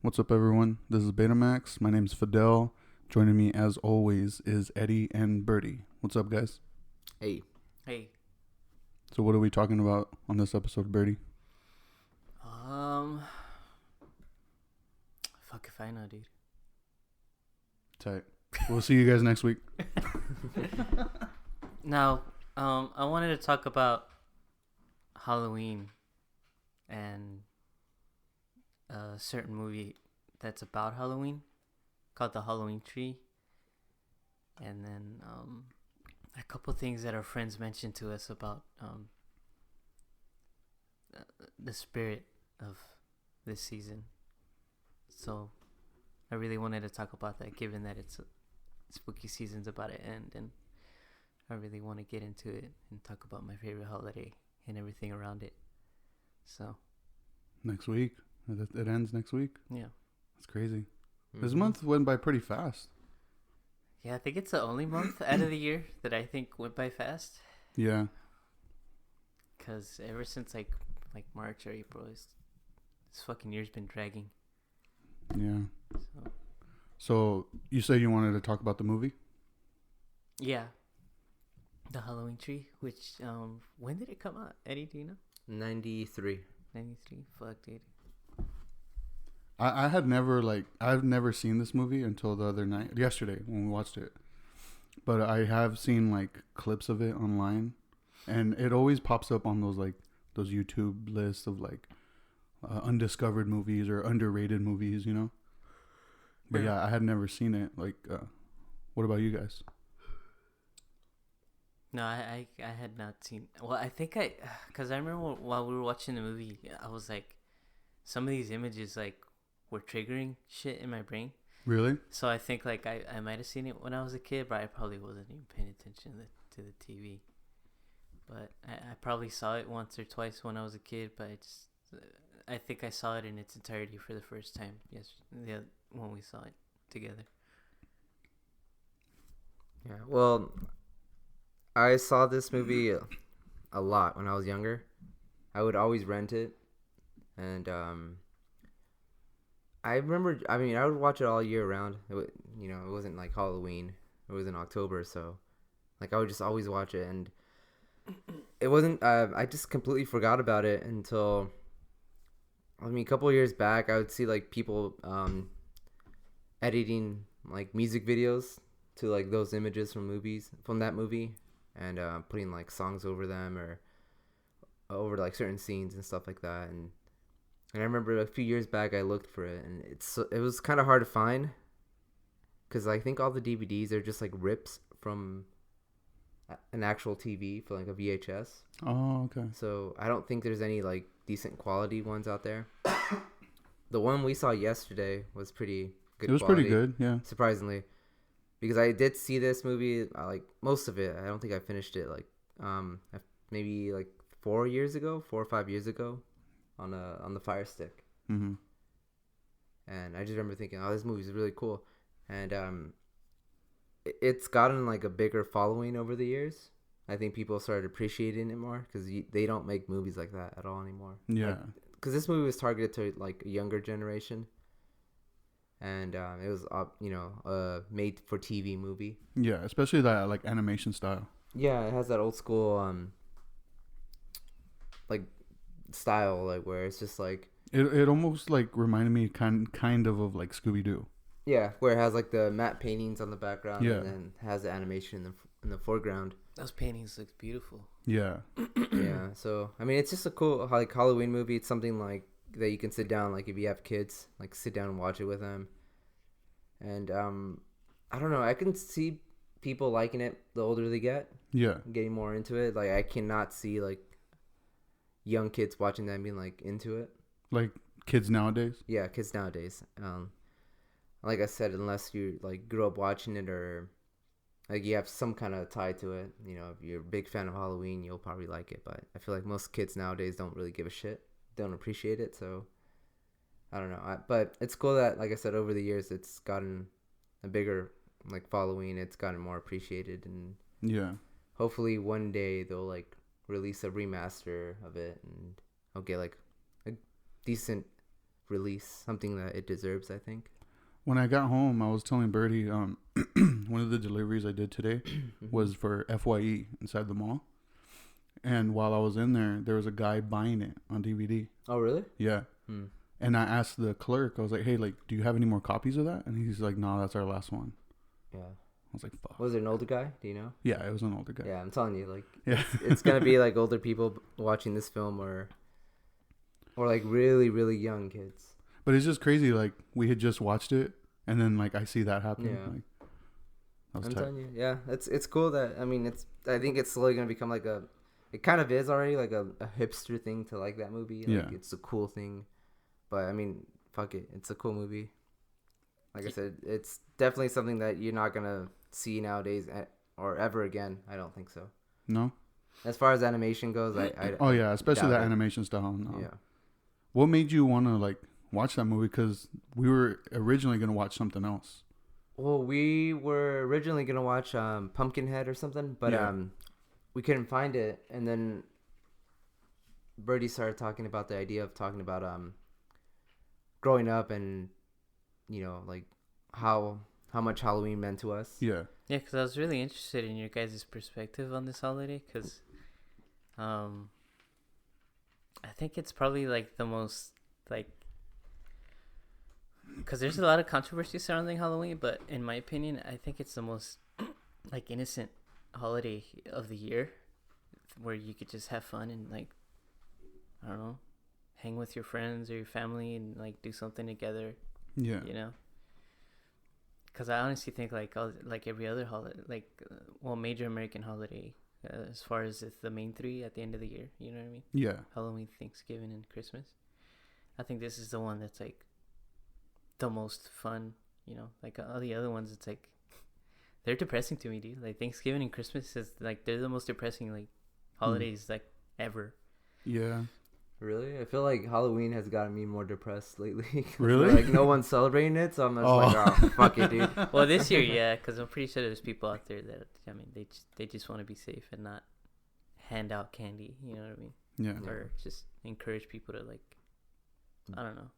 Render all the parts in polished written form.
What's up, everyone? This is Betamax. My name's Fidel. Joining me, as always, is Eddie and Birdy. What's up, guys? Hey. Hey. So, what are we talking about on this episode, Birdy? Fuck if I know, dude. Tight. We'll see you guys next week. Now, I wanted to talk about Halloween and a certain movie that's about Halloween called The Halloween Tree. And then a couple things that our friends mentioned to us about the spirit of this season. So I really wanted to talk about that, given that it's spooky season's about to end, and I really want to get into it and talk about my favorite holiday and everything around it. So Next week. It ends next week. yeah, That's crazy. Mm-hmm. This month went by pretty fast. I think it's the only month out of the year that I think went by fast. Yeah. Cause ever since like March or April, this fucking year's been dragging. Yeah. So So, you said you wanted to talk about the movie? yeah, The Halloween Tree. Which when did it come out? Eddie, do you know? 93. 93. Fuck, dude. I've never seen this movie until the other night, yesterday when we watched it. But I have seen like clips of it online, and it always pops up on those YouTube lists of like undiscovered movies or underrated movies, you know. But yeah, I had never seen it. Like, what about you guys? No, I had not seen. Well, I think because I remember while we were watching the movie, I was like, some of these images like were triggering shit in my brain. Really? So I think like I might have seen it when I was a kid, but I probably wasn't even paying attention to the TV. But I probably saw it once or twice when I was a kid, but I think I saw it in its entirety for the first time. Yes, when we saw it together. Yeah, well, I saw this movie a lot when I was younger. I would always rent it. And I remember, I would watch it all year round. It wasn't like Halloween. It was in October, so like I would just always watch it. And it wasn't, I just completely forgot about it until, a couple of years back, I would see like people editing like music videos to like those images from that movie, and putting like songs over them or over like certain scenes and stuff like that. And I remember a few years back I looked for it, and it was kind of hard to find because I think all the DVDs are just like rips from an actual TV for like a VHS. Oh, okay. So I don't think there's any like decent quality ones out there. The one we saw yesterday was pretty good. It was quality, pretty good, yeah. surprisingly, because I did see this movie, like most of it. I don't think I finished it like maybe like 4 or 5 years ago, on the Fire Stick. Mm-hmm. And I just remember thinking, oh, this movie is really cool. And it's gotten like a bigger following over the years. I think people started appreciating it more because they don't make movies like that at all anymore. Yeah. Because this movie was targeted to like a younger generation, and it was made for TV movie. Yeah, especially that like animation style. Yeah, it has that old school like style, like where it's just like It almost like reminded me kind of like Scooby-Doo. yeah, where it has like the matte paintings on the background, Yeah. and then has the animation in the foreground. Those paintings look beautiful. Yeah. Yeah, so it's just a cool like Halloween movie. It's something like that you can sit down, like if you have kids, like sit down and watch it with them. And I don't know, I can see people liking it the older they get, Yeah. getting more into it. Like I cannot see like young kids watching that and being like into it. Like kids nowadays. Yeah, kids nowadays. Like I said, unless you like grew up watching it or like you have some kind of tie to it, if you're a big fan of Halloween, you'll probably like it. But I feel like most kids nowadays don't really give a shit, don't appreciate it. So I don't know. But it's cool that, like I said, over the years it's gotten a bigger like following. It's gotten more appreciated, and Yeah. hopefully one day they'll like release a remaster of it, and I'll get like a decent release, something that it deserves, I think. When I got home, I was telling Birdy, one of the deliveries I did today was for FYE inside the mall. And while I was in there, there was a guy buying it on DVD. Oh, really? Yeah. And I asked the clerk, I was like, hey, like, do you have any more copies of that? And he's like, no, that's our last one. Yeah. I was like, fuck. Was it an older guy? Do you know? Yeah, it was an older guy. Yeah, I'm telling you, like, Yeah. it's gonna be like older people watching this film, or like really, really young kids. But it's just crazy. Like, we had just watched it, and then, like, I see that happen. Yeah. Like, that was I'm tight. telling you, yeah, it's cool that, I mean, I think it's slowly gonna become like it kind of is already like a hipster thing to like that movie. Like, Yeah. it's a cool thing, but I mean, fuck it, it's a cool movie. Like I said, it's definitely something that you're not gonna see nowadays or ever again. I don't think so. No? As far as animation goes, I Oh, yeah, especially doubt that it. animation style. No. Yeah. What made you want to, like, watch that movie? Because we were originally going to watch something else. Well, we were originally gonna watch Pumpkinhead or something, but Yeah. we couldn't find it, and then Birdy started talking about the idea of talking about growing up and, you know, like how much Halloween meant to us. Yeah. Yeah, because I was really interested in your guys' perspective on this holiday, because I think it's probably like the most, like, because there's a lot of controversy surrounding Halloween, but in my opinion, I think it's the most like innocent holiday of the year, where you could just have fun and, like, I don't know, hang with your friends or your family and, like, do something together. Yeah. You know, because I honestly think, like, like every other holiday, like, major American holiday, as far as it's the main three at the end of the year, you know what I mean? Yeah. Halloween, Thanksgiving, and Christmas. I think this is the one that's, like, the most fun, you know? Like, all the other ones, it's like, they're depressing to me, dude. Like, Thanksgiving and Christmas is, like, they're the most depressing, like, holidays, like, ever. Yeah. Really? I feel like Halloween has gotten me more depressed lately. Really? Like, no one's celebrating it, so I'm just like, oh, fuck it, dude. Well, this year, yeah, because I'm pretty sure there's people out there that, I mean, they just want to be safe and not hand out candy, you know what I mean? Yeah. Or just encourage people to, like, I don't know,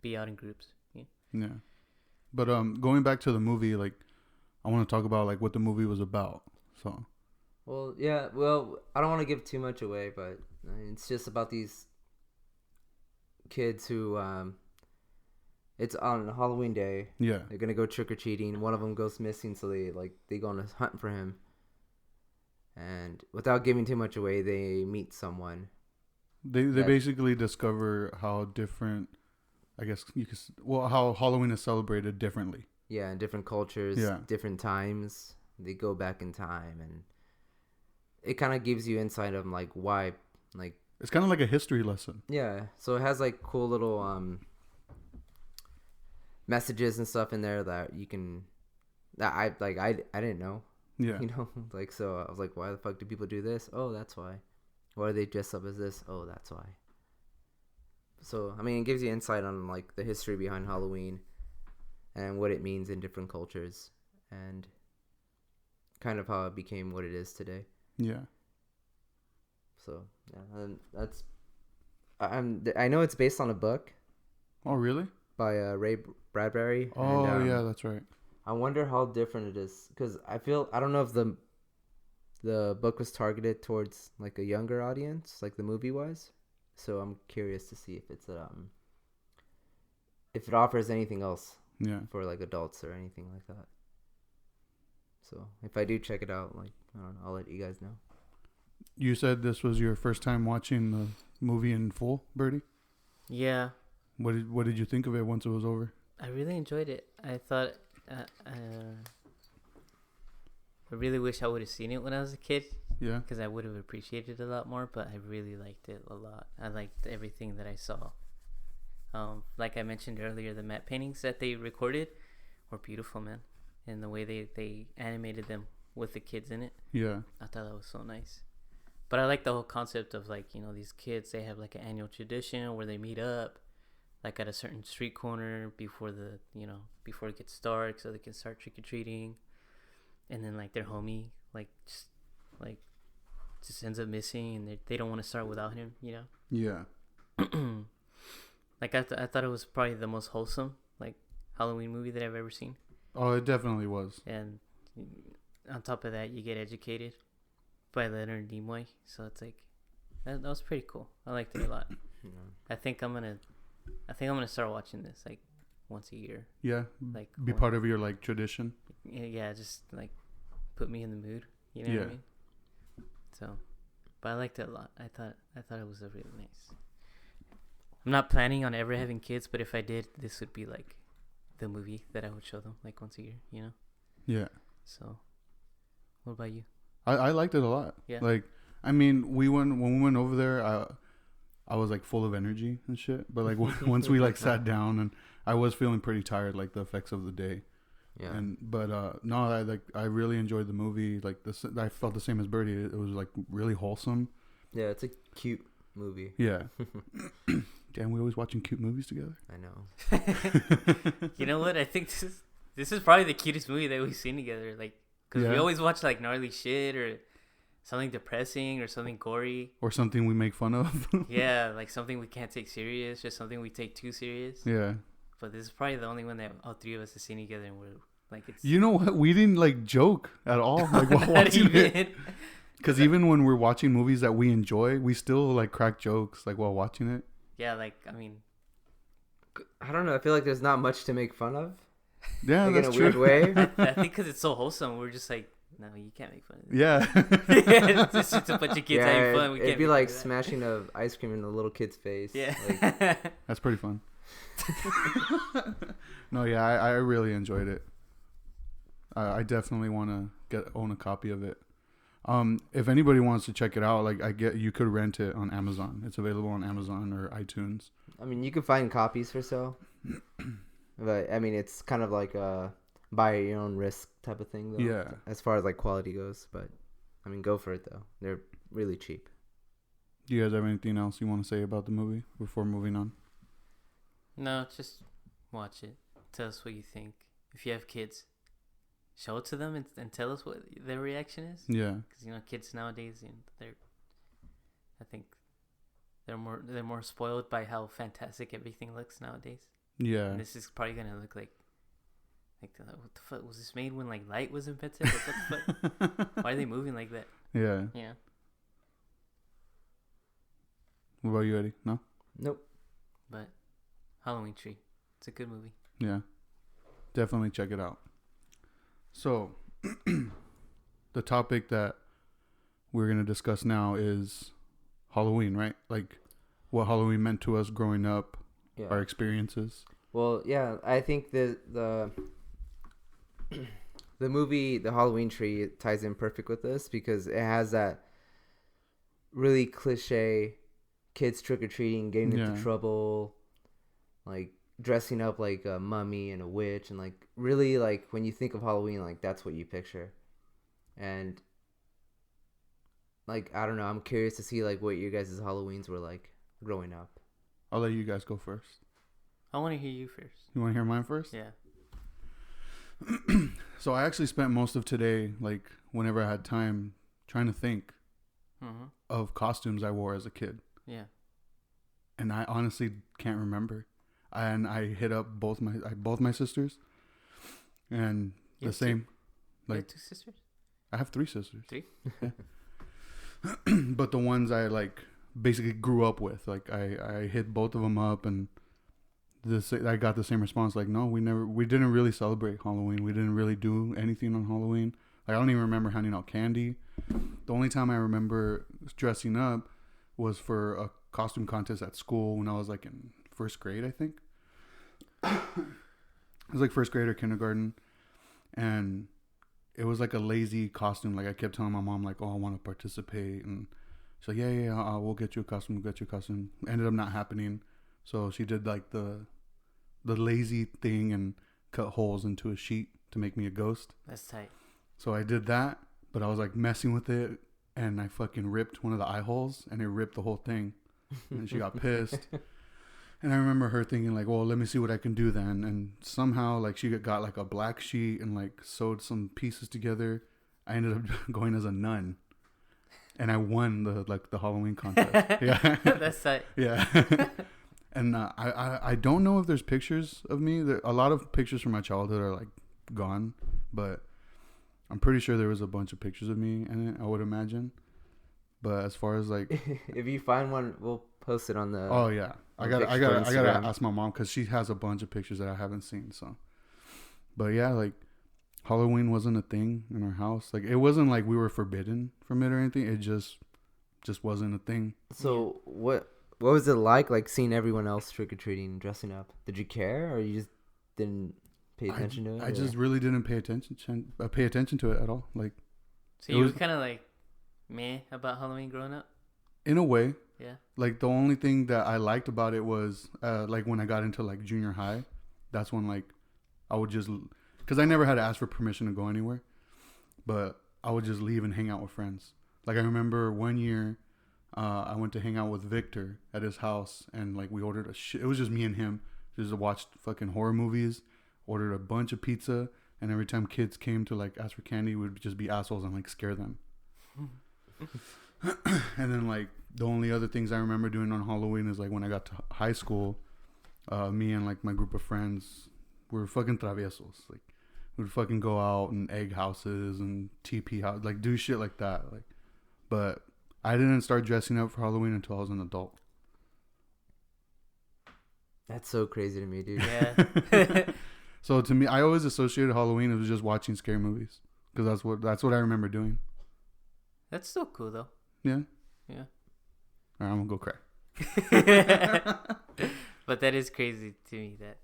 be out in groups. Yeah. Yeah. But going back to the movie, like, I want to talk about, like, what the movie was about. So. Well, yeah. Well, I don't want to give too much away, but it's just about these kids who it's on Halloween day. Yeah. They're gonna go trick or treating. One of them goes missing, so they go on a hunt for him. And without giving too much away, they meet someone. They basically discover how different, I guess you could, well, how Halloween is celebrated differently. Yeah, in different cultures, Yeah. different times. They go back in time, and it kind of gives you insight of, like, why, like, It's kind of like a history lesson. yeah. So it has, like, cool little messages and stuff in there that you can, that I didn't know. Yeah. You know, like, so I was like, why the fuck do people do this? Oh, that's why. Why do they dress up as this? Oh, that's why. So, I mean, it gives you insight on, like, the history behind Halloween and what it means in different cultures and kind of how it became what it is today. Yeah. So, yeah, and that's, I know it's based on a book Oh, really? by Ray Bradbury. Oh, and, yeah, that's right. I wonder how different it is, because I don't know if the book was targeted towards, like, a younger audience, like the movie was. So I'm curious to see if it's if it offers anything else Yeah. for, like, adults or anything like that. So if I do check it out, like, I don't know, I'll let you guys know. You said this was your first time watching the movie in full, Birdy? Yeah, What did you think of it once it was over? I really enjoyed it. I thought, I really wish I would have seen it when I was a kid, Yeah. because I would have appreciated it a lot more, but I really liked it a lot. I liked everything that I saw. Like I mentioned earlier, the matte paintings that they recorded were beautiful, man. And the way they animated them with the kids in it, Yeah. I thought that was so nice. But I like the whole concept of, like, you know, these kids, they have, like, an annual tradition where they meet up, like, at a certain street corner before it gets dark, so they can start trick-or-treating. And then, like, their homie, just ends up missing, and they don't want to start without him, you know? Yeah. Like I thought it was probably the most wholesome like Halloween movie that I've ever seen. Oh, it definitely was. And on top of that, you get educated by Leonard Nimoy, so it's like that was pretty cool. I liked it a lot. Yeah. I think I'm gonna start watching this like once a year. Yeah, Like be part of your like tradition. Yeah, just like put me in the mood. You know what I mean? So, but I liked it a lot. I thought it was a really nice. I'm not planning on ever having kids, but if I did, this would be like the movie that I would show them like once a year. You know? Yeah. So, what about you? I liked it a lot. Yeah. Like, I mean, when we went over there, I was like full of energy and shit. But like once we like sat down, and I was feeling pretty tired, like the effects of the day. Yeah. No, I really enjoyed the movie. Like this, I felt the same as Birdy. It was like really wholesome. Yeah, it's a cute movie. Yeah. Damn, we always watching cute movies together. I know. You know what? I think this is probably the cutest movie that we've seen together. Like, because we always watch like gnarly shit or something depressing or something gory or something we make fun of. Yeah, like something we can't take serious, just something we take too serious. Yeah. But this is probably the only one that all three of us have seen together, and we're like, it's. You know what? We didn't like joke at all. Like while watching it. Because even when we're watching movies that we enjoy, we still like crack jokes like while watching it. Yeah, like I mean, I don't know. I feel like there's not much to make fun of. Yeah, like that's in a true. weird way. I think because it's so wholesome, we're just like, no, you can't make fun of this. Yeah. It's just a bunch of kids having fun. We it'd can't be make like fun of that. smashing a ice cream in a little kid's face. Yeah. Like, That's pretty fun. No, yeah, I really enjoyed it. I definitely want to own a copy of it. If anybody wants to check it out, like you could rent it on Amazon. It's available on Amazon or iTunes. I mean, you can find copies for sale, but I mean, it's kind of like a buy at your own risk type of thing, though. Yeah. As far as like quality goes, but I mean, go for it though. They're really cheap. Do you guys have anything else you want to say about the movie before moving on? No, just watch it. Tell us what you think. If you have kids, show it to them and tell us what their reaction is. Yeah. Because kids nowadays, I think they're more spoiled by how fantastic everything looks nowadays. Yeah. And this is probably gonna look like what the fuck was this made when like light was invented? Like, what the fuck? Why are they moving like that? Yeah. Yeah. What about you, Eddie? No? Nope. But Halloween Tree, it's a good movie. Yeah. Definitely check it out. So, the topic that we're going to discuss now is Halloween, right? Like, what Halloween meant to us growing up, Yeah. our experiences. Well, yeah, I think the movie, The Halloween Tree, it ties in perfect with this because it has that really cliche kids trick-or-treating, getting into trouble, like dressing up like a mummy and a witch, and like really like when you think of Halloween, like that's what you picture. And like, I don't know, I'm curious to see like what your guys' Halloweens were like growing up. I'll let you guys go first. I want to hear you first. You want to hear mine first? Yeah. So I actually spent most of today, like whenever I had time, trying to think of costumes I wore as a kid. Yeah. And I honestly can't remember. And I hit up both my sisters, and You the have same. You Like have 2 sisters? I have 3 sisters. 3? But the ones I like basically grew up with, like I hit both of them up, and I got the same response. Like, no, we didn't really celebrate Halloween. We didn't really do anything on Halloween. Like, I don't even remember handing out candy. The only time I remember dressing up was for a costume contest at school when I was like in first grade, I think. It was like first grade or kindergarten, and it was like a lazy costume. Like, I kept telling my mom, like, oh, I want to participate, and she's like, yeah, we'll get you a costume. Ended up not happening, so she did like the lazy thing and cut holes into a sheet to make me a ghost. That's tight. So I did that, but I was like messing with it, and I fucking ripped one of the eye holes, and it ripped the whole thing, and she got pissed. And I remember her thinking like, well, let me see what I can do then. And somehow like she got like a black sheet and like sewed some pieces together. I ended up going as a nun, and I won the Halloween contest. Yeah. That's tight. Yeah. And I don't know if there's pictures of me. A lot of pictures from my childhood are like gone, but I'm pretty sure there was a bunch of pictures of me in it, I would imagine. But as far as like, If you find one, we'll post it on the. oh yeah, I gotta Instagram. ask my mom because she has a bunch of pictures that I haven't seen. So, but yeah, like Halloween wasn't a thing in our house. Like it wasn't like we were forbidden from it or anything. It just wasn't a thing. So what was it like seeing everyone else trick or treating, dressing up? Did you care, or you just didn't pay attention to it? I just really didn't pay attention to it at all. Like, So you were kind of like meh about Halloween growing up? in a way, Yeah. like the only thing that I liked about it was like when I got into like junior high, that's when like I would just, because I never had to ask for permission to go anywhere, but I would just leave and hang out with friends. Like I remember one year I went to hang out with Victor at his house, and like we ordered it was just me and him, just watched fucking horror movies, ordered a bunch of pizza, and every time kids came to like ask for candy, we'd just be assholes and like scare them. And then like the only other things I remember doing on Halloween is like when I got to high school, me and like my group of friends were fucking traviesos. Like we'd fucking go out and egg houses and TP house, like do shit like that. Like, but I didn't start dressing up for Halloween until I was an adult. That's so crazy to me, dude. Yeah. So to me, I always associated Halloween as just watching scary movies because that's what I remember doing. That's still cool though. Yeah. Yeah. All right, I'm gonna go cry. But that is crazy to me that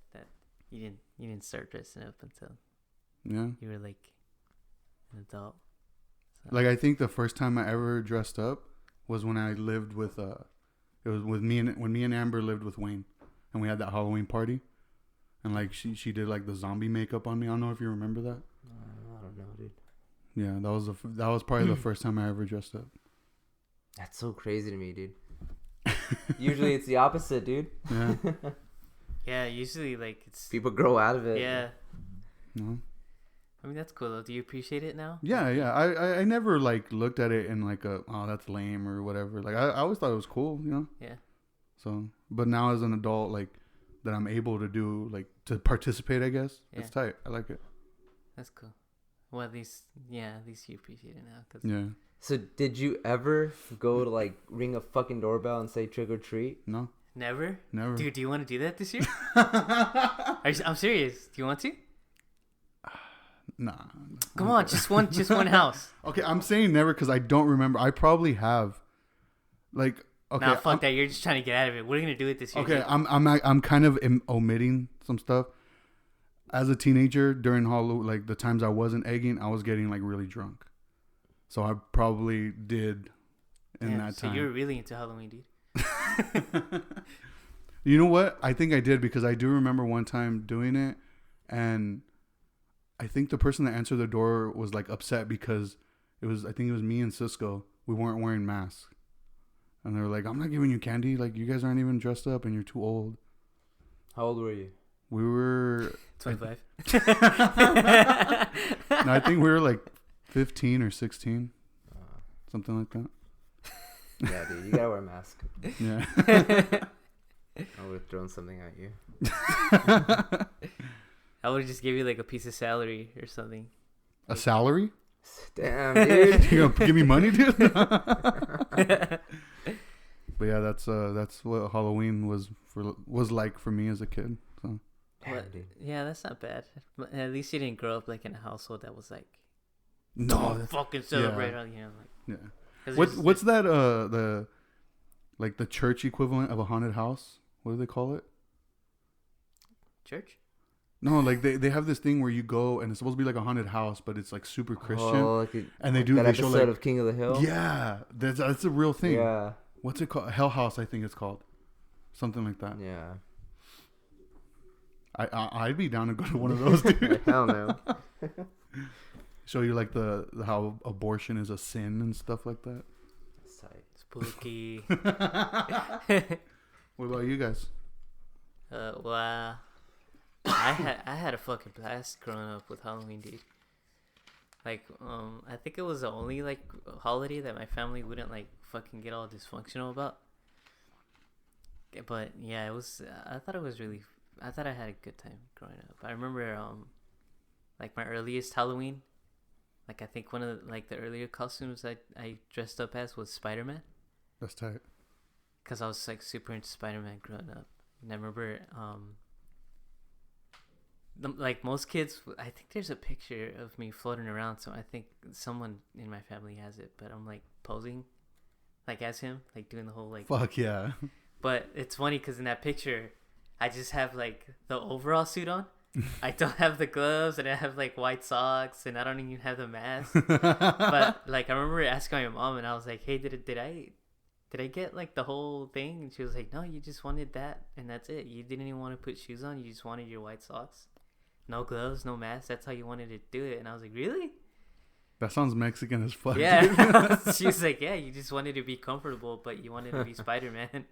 you didn't start dressing up until Yeah. you were like an adult. So. Like I think the first time I ever dressed up was when I lived with it was with when me and Amber lived with Wayne, and we had that Halloween party, and like she did like the zombie makeup on me. I don't know if you remember that. I don't know, dude. Yeah, that was probably the first time I ever dressed up. That's so crazy to me, dude. Usually it's the opposite, dude. Yeah. Yeah, usually like it's People grow out of it. yeah. No. I mean that's cool though. Do you appreciate it now? Yeah. I never like looked at it in like oh that's lame or whatever. Like I always thought it was cool, you know. Yeah. So, but now as an adult, like that I'm able to do like to participate, I guess it's tight. I like it. That's cool. Well, at least you appreciate it now. Cause Yeah. So did you ever go to like ring a fucking doorbell and say trick or treat? No. Never? Never. Dude, do you want to do that this year? I'm serious. Do you want to? Nah. Come on, just one house. Okay, I'm saying never because I don't remember. I probably have. Like, okay. Nah, fuck that. You're just trying to get out of it. What are you gonna do with this year? Okay, dude? I'm kind of omitting some stuff. As a teenager, during Halloween, like the times I wasn't egging, I was getting like really drunk. So I probably did in that time. So you were really into Halloween, dude. You know what? I think I did because I do remember one time doing it, and I think the person that answered the door was like upset because I think it was me and Cisco. We weren't wearing masks, and they were like, "I'm not giving you candy. Like you guys aren't even dressed up, and you're too old." How old were you? We were 25. No, I think we were like 15 or 16, something like that. Yeah, dude, you gotta wear a mask. Yeah. I would have thrown something at you. I would just give you like a piece of salary or something. A salary? Damn, dude. You gonna give me money, dude? But yeah, that's what Halloween was like for me as a kid. So. But, yeah, that's not bad. But at least you didn't grow up like in a household that was like, No, don't fucking celebrate. Yeah. You know, like, yeah. What's that? The church equivalent of a haunted house? What do they call it? Church? No, like they have this thing where you go and it's supposed to be like a haunted house, but it's like super Christian. Oh, like and they that show episode like of King of the Hill. Yeah, that's a real thing. Yeah. What's it called? Hell House, I think it's called. Something like that. Yeah. I'd be down to go to one of those, dude. Hell no. Show you like the how abortion is a sin and stuff like that. Spooky. What about you guys? Well, I had a fucking blast growing up with Halloween, dude. Like, I think it was the only like holiday that my family wouldn't like fucking get all dysfunctional about. But yeah, it was. I thought it was really. I thought I had a good time growing up. I remember like my earliest Halloween. Like I think one of the earlier costumes I dressed up as was Spider-Man. That's tight. Cause I was like super into Spider-Man growing up, and I remember like most kids, I think there's a picture of me floating around. So I think someone in my family has it, but I'm like posing, like as him, like doing the whole like. Fuck yeah. But it's funny because in that picture, I just have like the overall suit on. I don't have the gloves, and I have like white socks, and I don't even have the mask. But like I remember asking my mom, and I was like, "Hey, did I get like the whole thing?" And she was like, "No, you just wanted that, and that's it. You didn't even want to put shoes on. You just wanted your white socks, no gloves, no mask. That's how you wanted to do it." And I was like, "Really?" That sounds Mexican as fuck. Yeah. She was like, "Yeah, you just wanted to be comfortable, but you wanted to be Spider-Man."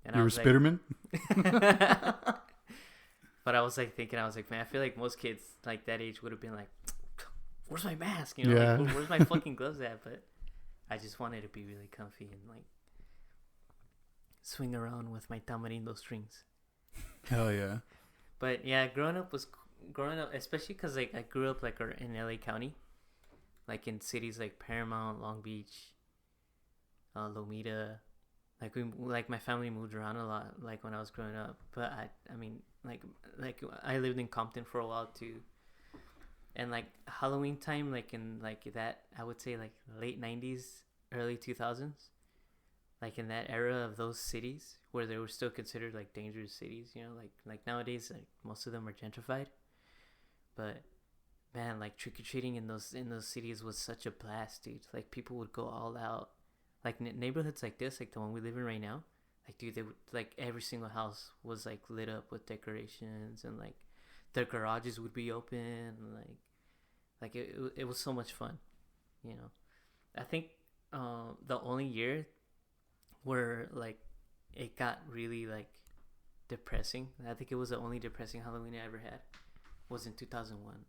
And You were like, Spiderman? But I was like thinking, I was like, man, I feel like most kids like that age would have been like, "Where's my mask? You know, Yeah. like, where's my fucking gloves at?" But I just wanted to be really comfy and like swing around with my tamarindo strings. Hell yeah. But yeah, growing up, especially because like I grew up like in LA County, like in cities like Paramount, Long Beach, Lomita. Like my family moved around a lot, like when I was growing up. But I mean, like I lived in Compton for a while too. And like Halloween time, like in like that, I would say like late '90s, early 2000s, like in that era of those cities where they were still considered like dangerous cities. You know, like nowadays, like most of them are gentrified. But man, like trick or treating in those cities was such a blast, dude. Like people would go all out. Like neighborhoods like this, like the one we live in right now, like dude, they would, like every single house was like lit up with decorations, and like their garages would be open, and like it was so much fun, you know. I think the only year where like it got really like depressing, I think it was the only depressing Halloween I ever had, was in 2001.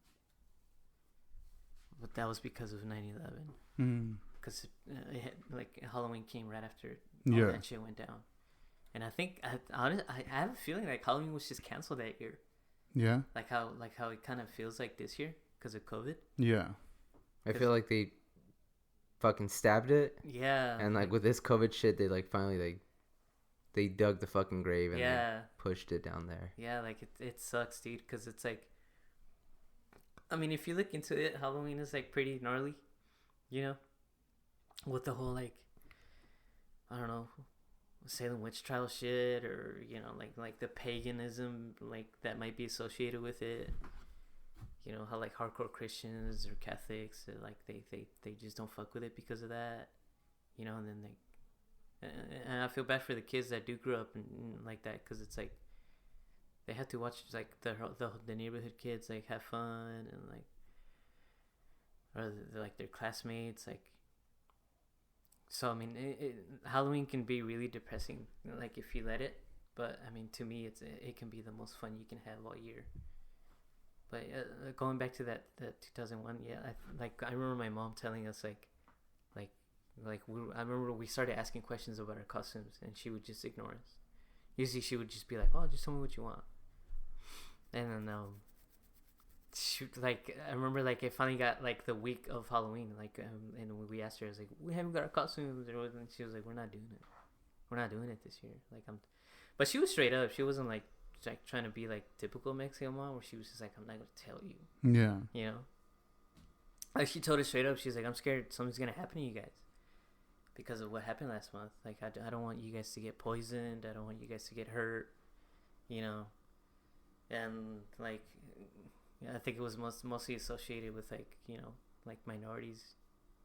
But that was because of 9/11. Because like Halloween came right after all that shit went down, and I think I have a feeling like Halloween was just canceled that year. Yeah. Like how it kind of feels like this year because of COVID. Yeah. I feel like they fucking stabbed it. Yeah. And like with this COVID shit, they like finally they dug the fucking grave and yeah. they pushed it down there. Yeah, like it sucks, dude, because it's like, I mean, if you look into it, Halloween is like pretty gnarly, you know, with the whole like, I don't know, Salem witch trial shit, or you know, like the paganism like that might be associated with it. You know how like hardcore Christians or Catholics, like they just don't fuck with it because of that. You know, and then and I feel bad for the kids that do grow up and like that, because it's like they have to watch like the neighborhood kids like have fun, and like, or like their classmates like. So I mean, Halloween can be really depressing, like if you let it. But I mean, to me, it can be the most fun you can have all year. But going back to that 2001, yeah, I remember my mom telling us I remember we started asking questions about our costumes, and she would just ignore us. Usually, she would just be like, "Oh, just tell me what you want." And then I remember like it finally got like the week of Halloween, like and we asked her, I was like, "We haven't got our costumes," and she was like, "We're not doing it this year." But she was straight up. She wasn't like trying to be like typical Mexican mom, where she was just like, "I'm not gonna tell you." Yeah. You know, like she told us straight up. She's like, "I'm scared something's gonna happen to you guys because of what happened last month. Like I don't want you guys to get poisoned. I don't want you guys to get hurt. You know." And like, yeah, I think it was mostly associated with like, you know, like minorities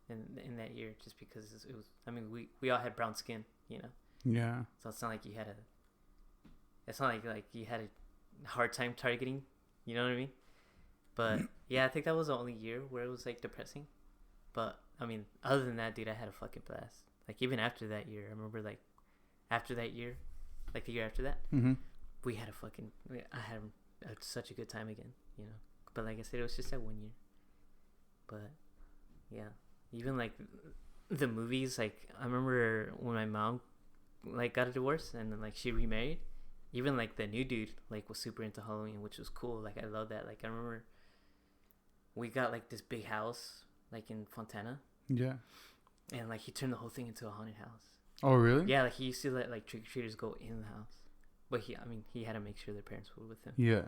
in that year, just because it was. I mean, we all had brown skin, you know. Yeah. So it's not like you had a hard time targeting, you know what I mean? But yeah, I think that was the only year where it was like depressing. But I mean, other than that, dude, I had a fucking blast. Like even after that year, I remember like after that year, like the year after that, we had I had such a good time again, you know. But like I said, it was just that 1 year. But yeah, even like the movies, like I remember when my mom like got a divorce and then like she remarried. Even like the new dude like was super into Halloween, which was cool. Like I love that. Like I remember we got like this big house like in Fontana. Yeah. And like he turned the whole thing into a haunted house. Oh really? Yeah, like he used to let like trick or treaters go in the house, but he had to make sure their parents were with him. Yeah.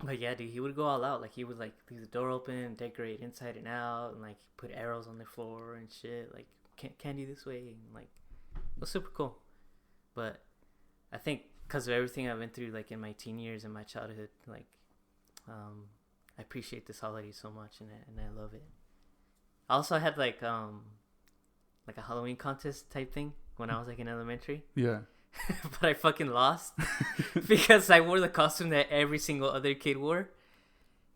But yeah, dude, he would go all out. Like he would like leave the door open, decorate inside and out, and like put arrows on the floor and shit. Like candy this way, and like it was super cool. But I think because of everything I've been through, like in my teen years and my childhood, like I appreciate this holiday so much, and I love it. I also had like a Halloween contest type thing when I was like in elementary. Yeah. But I fucking lost because I wore the costume that every single other kid wore,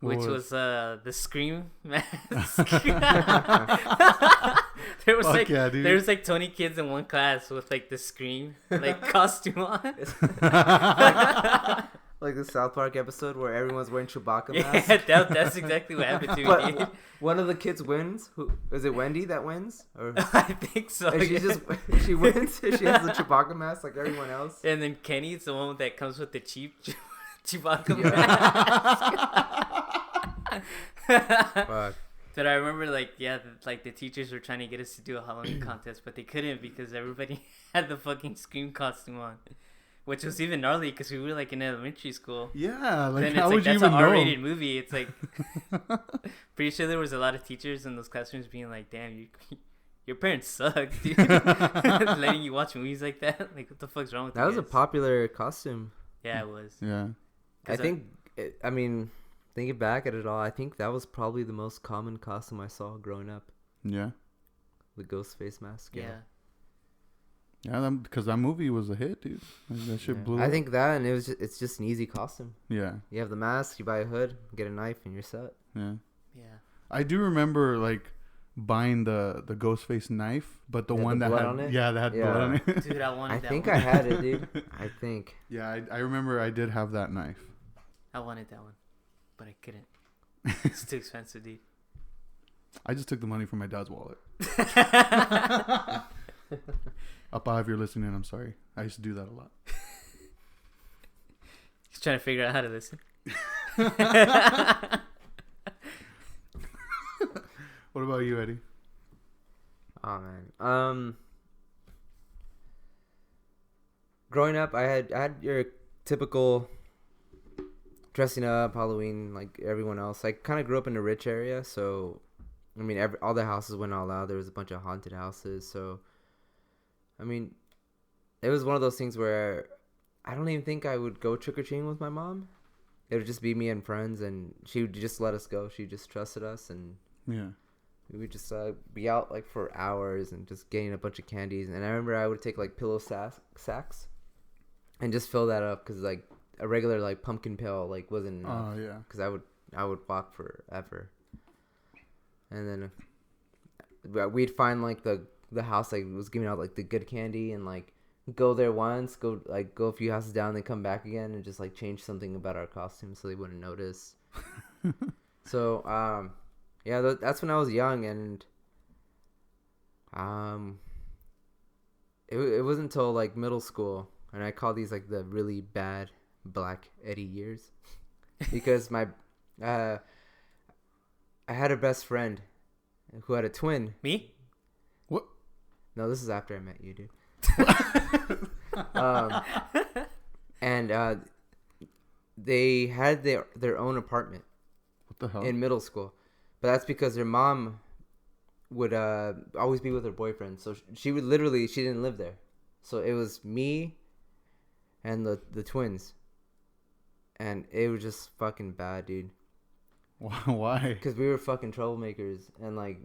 which was the Scream mask. There was like 20 kids in one class with like the Scream like costume on. Like the South Park episode where everyone's wearing Chewbacca masks. Yeah, that's exactly what happened to me. Dude. One of the kids wins. Who is it? Wendy that wins? Or I think so. she wins. She has the Chewbacca mask like everyone else. And then Kenny's the one that comes with the cheap Chewbacca mask. Fuck. But I remember like the teachers were trying to get us to do a Halloween contest, but they couldn't because everybody had the fucking Scream costume on. Which was even gnarly because we were like in elementary school. Yeah, like then how would you that's even an know? R-rated movie. It's like pretty sure there was a lot of teachers in those classrooms being like, "Damn, your parents suck, dude." Letting you watch movies like that. Like, what the fuck's wrong with you That was guys? a popular costume. Yeah, it was. Yeah. I mean, thinking back at it all, I think that was probably the most common costume I saw growing up. Yeah. The ghost face mask. Yeah. Yeah, because that movie was a hit, dude. Like, that shit blew up. I think that, and it's just an easy costume. Yeah. You have the mask, you buy a hood, get a knife, and you're set. Yeah. Yeah. I do remember like buying the Ghostface knife, but the one that blood had on it? yeah, that had blood on it. Dude, I wanted I that think one. I had it, dude. I think. Yeah, I remember I did have that knife. I wanted that one, but I couldn't. It's too expensive, dude. I just took the money from my dad's wallet. Appa, if you're listening, I'm sorry. I used to do that a lot. He's trying to figure out how to listen. What about you, Eddie? Oh man. Growing up, I had your typical dressing up, Halloween, like everyone else. I kind of grew up in a rich area, so I mean, all the houses went all out. There was a bunch of haunted houses, so I mean, it was one of those things where I don't even think I would go trick-or-treating with my mom. It would just be me and friends, and she would just let us go. She just trusted us, and Yeah. we would just be out like for hours and just getting a bunch of candies. And I remember I would take like pillow sacks and just fill that up because like a regular like pumpkin pail like wasn't enough. Oh yeah. Because I would walk forever. And then we'd find like the house like was giving out like the good candy and like go there once, go a few houses down, then come back again and just like change something about our costumes so they wouldn't notice. So yeah, that's when I was young, and it wasn't until like middle school, and I call these like the really bad Black Eddie years, because I had a best friend who had a twin. Me? What? No, this is after I met you, dude. And they had their own apartment What the hell? in middle school, but that's because their mom would always be with her boyfriend, so she didn't live there, so it was me and the twins, and it was just fucking bad, dude. Why? Because we were fucking troublemakers, and like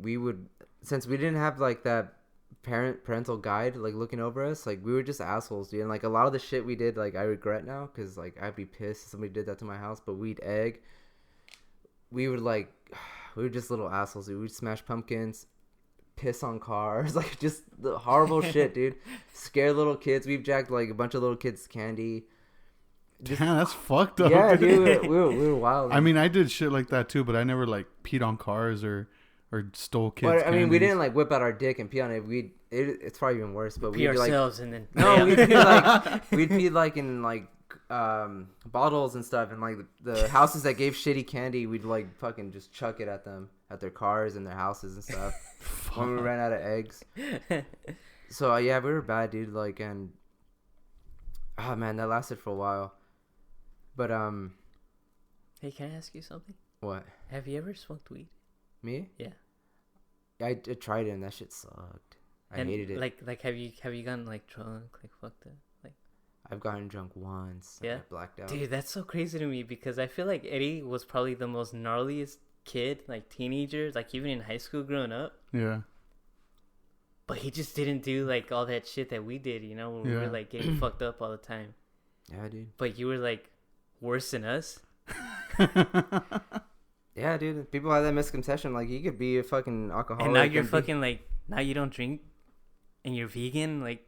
since we didn't have like that parental guide like looking over us, like we were just assholes, dude. And like a lot of the shit we did, like I regret now, because like I'd be pissed if somebody did that to my house. But we'd egg, we were just little assholes, dude. We'd smash pumpkins, piss on cars, like just the horrible shit, dude. Scare little kids. We've jacked like a bunch of little kids candy. Damn, that's fucked up. Yeah, dude, we were wild. I mean, I did shit like that too, but I never like peed on cars or stole kids. But I mean, we candies. didn't like whip out our dick and pee on it. it's probably even worse. But Pee we'd be like, ourselves and then no, we'd be like in like bottles and stuff, and like the houses that gave shitty candy, we'd like fucking just chuck it at them, at their cars and their houses and stuff when we ran out of eggs. So yeah, we were bad, dude. Like, and oh man, that lasted for a while. But Hey, can I ask you something? what? Have you ever smoked weed? Me? Yeah. I tried it and that shit sucked. I hated it. Like have you gotten like drunk, like fucked up? Like I've gotten drunk once. Yeah? I blacked out. dude, that's so crazy to me because I feel like Eddie was probably the most gnarliest kid, like teenager, like even in high school growing up. Yeah. But he just didn't do like all that shit that we did, you know, when we were like getting fucked up all the time. Yeah, dude. But you were like worse than us. Yeah, dude. People have that misconception, like you could be a fucking alcoholic. And now you're fucking like, now you don't drink and you're vegan, like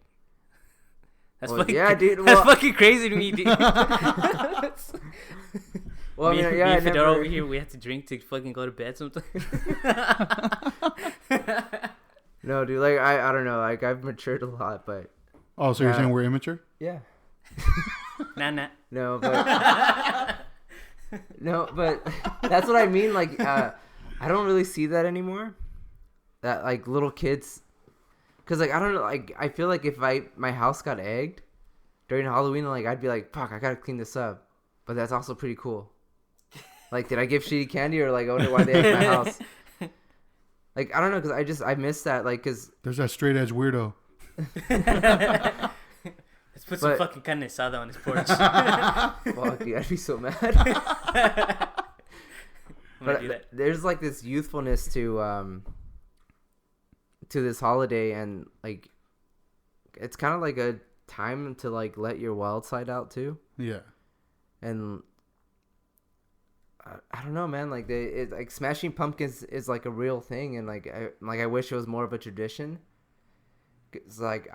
that's well, fucking, yeah, dude. that's Well, fucking crazy to me, dude. well, I me, mean, yeah, me I and Fidel never... over here, we have to drink to fucking go to bed sometimes. No, dude. Like I don't know. Like I've matured a lot, but Oh, so you're saying we're immature? yeah. Nah. No, but no, but that's what I mean. Like, I don't really see that anymore. That like little kids, cause like I don't know. Like I feel like if my house got egged during Halloween, like I'd be like, fuck, I gotta clean this up. But that's also pretty cool. Like, did I give shitty candy or like I wonder why they egged my house? Like I don't know, cause I miss that. Like, cause There's that straight edge weirdo. Let's put some fucking carne asada on his porch. fuck, dude, I'd be so mad. But there's like this youthfulness to this holiday, and like it's kind of like a time to like let your wild side out too. Yeah. And I don't know, man. Like like smashing pumpkins is like a real thing, and like I wish it was more of a tradition. It's like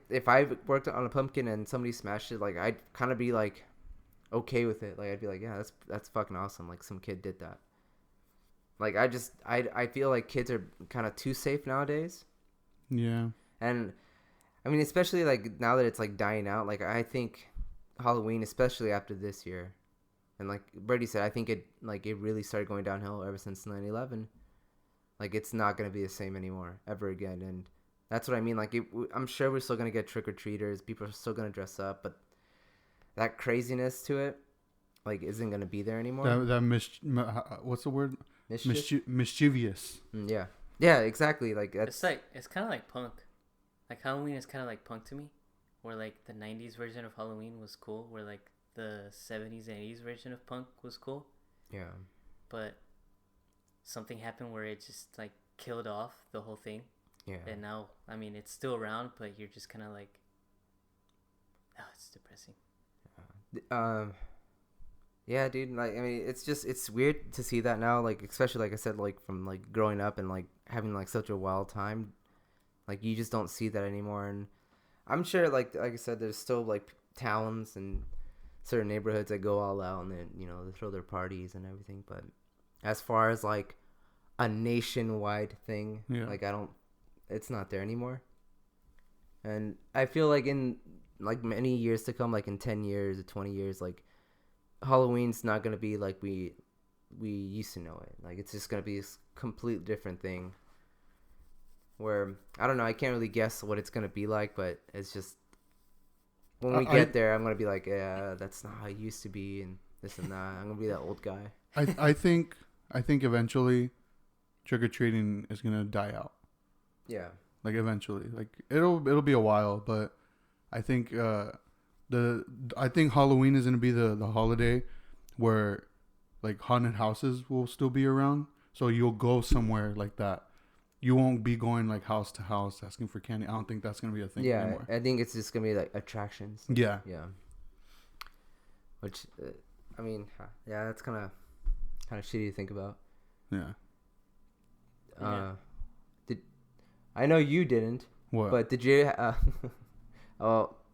if I worked on a pumpkin and somebody smashed it, like I'd kind of be like okay with it. Like I'd be like, yeah, that's fucking awesome. Like some kid did that. Like I feel like kids are kind of too safe nowadays. Yeah. And I mean, especially like now that it's like dying out. Like I think Halloween, especially after this year, and like Birdy said, I think it really started going downhill ever since 9/11. Like it's not gonna be the same anymore ever again, and that's what I mean. Like I'm sure we're still gonna get trick or treaters. People are still gonna dress up, but that craziness to it, like, isn't gonna be there anymore. What's the word? Mischief? Mischievous. Yeah, exactly. Like it's kind of like punk. Like Halloween is kind of like punk to me, where like the 90s version of Halloween was cool, where like the 70s and 80s version of punk was cool. Yeah. But something happened where it just like killed off the whole thing. Yeah. And now, I mean, it's still around, but you're just kind of like, oh, it's depressing. Yeah, dude. Like, I mean, it's weird to see that now. Like, especially like I said, like from like growing up and like having like such a wild time. Like, you just don't see that anymore. And I'm sure, like I said, there's still like towns and certain neighborhoods that go all out and then, you know, they throw their parties and everything. But as far as like a nationwide thing, like it's not there anymore. And I feel like in like many years to come, like in 10 years or 20 years, like Halloween's not going to be like we used to know it. Like, it's just going to be a completely different thing where, I don't know, I can't really guess what it's going to be like, but it's just, when we get there, I'm going to be like, yeah, that's not how it used to be, and this and that. I'm going to be that old guy. I think eventually trick-or-treating is going to die out. Yeah. Like, eventually. Like, it'll be a while, but I think I think Halloween is going to be the holiday where like haunted houses will still be around. So you'll go somewhere like that. You won't be going like house to house asking for candy. I don't think that's going to be a thing anymore. I think it's just going to be like attractions. Yeah. Yeah. Which, I mean, yeah, that's kind of shitty to think about. Yeah. I know you didn't. What? But did you?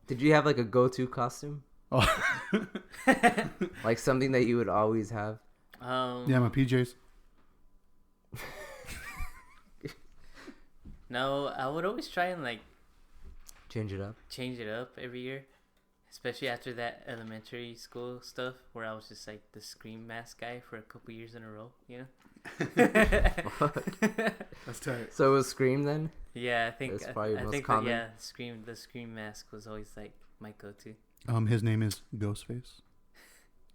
Did you have like a go-to costume? Oh. Like something that you would always have? Yeah, my PJs. No, I would always try and like Change it up. change it up every year, especially after that elementary school stuff where I was just like the Scream mask guy for a couple years in a row, you know? That's tight. So it was Scream then? Yeah, I think That's probably I most think common. the Scream mask was always like my go-to. His name is Ghostface.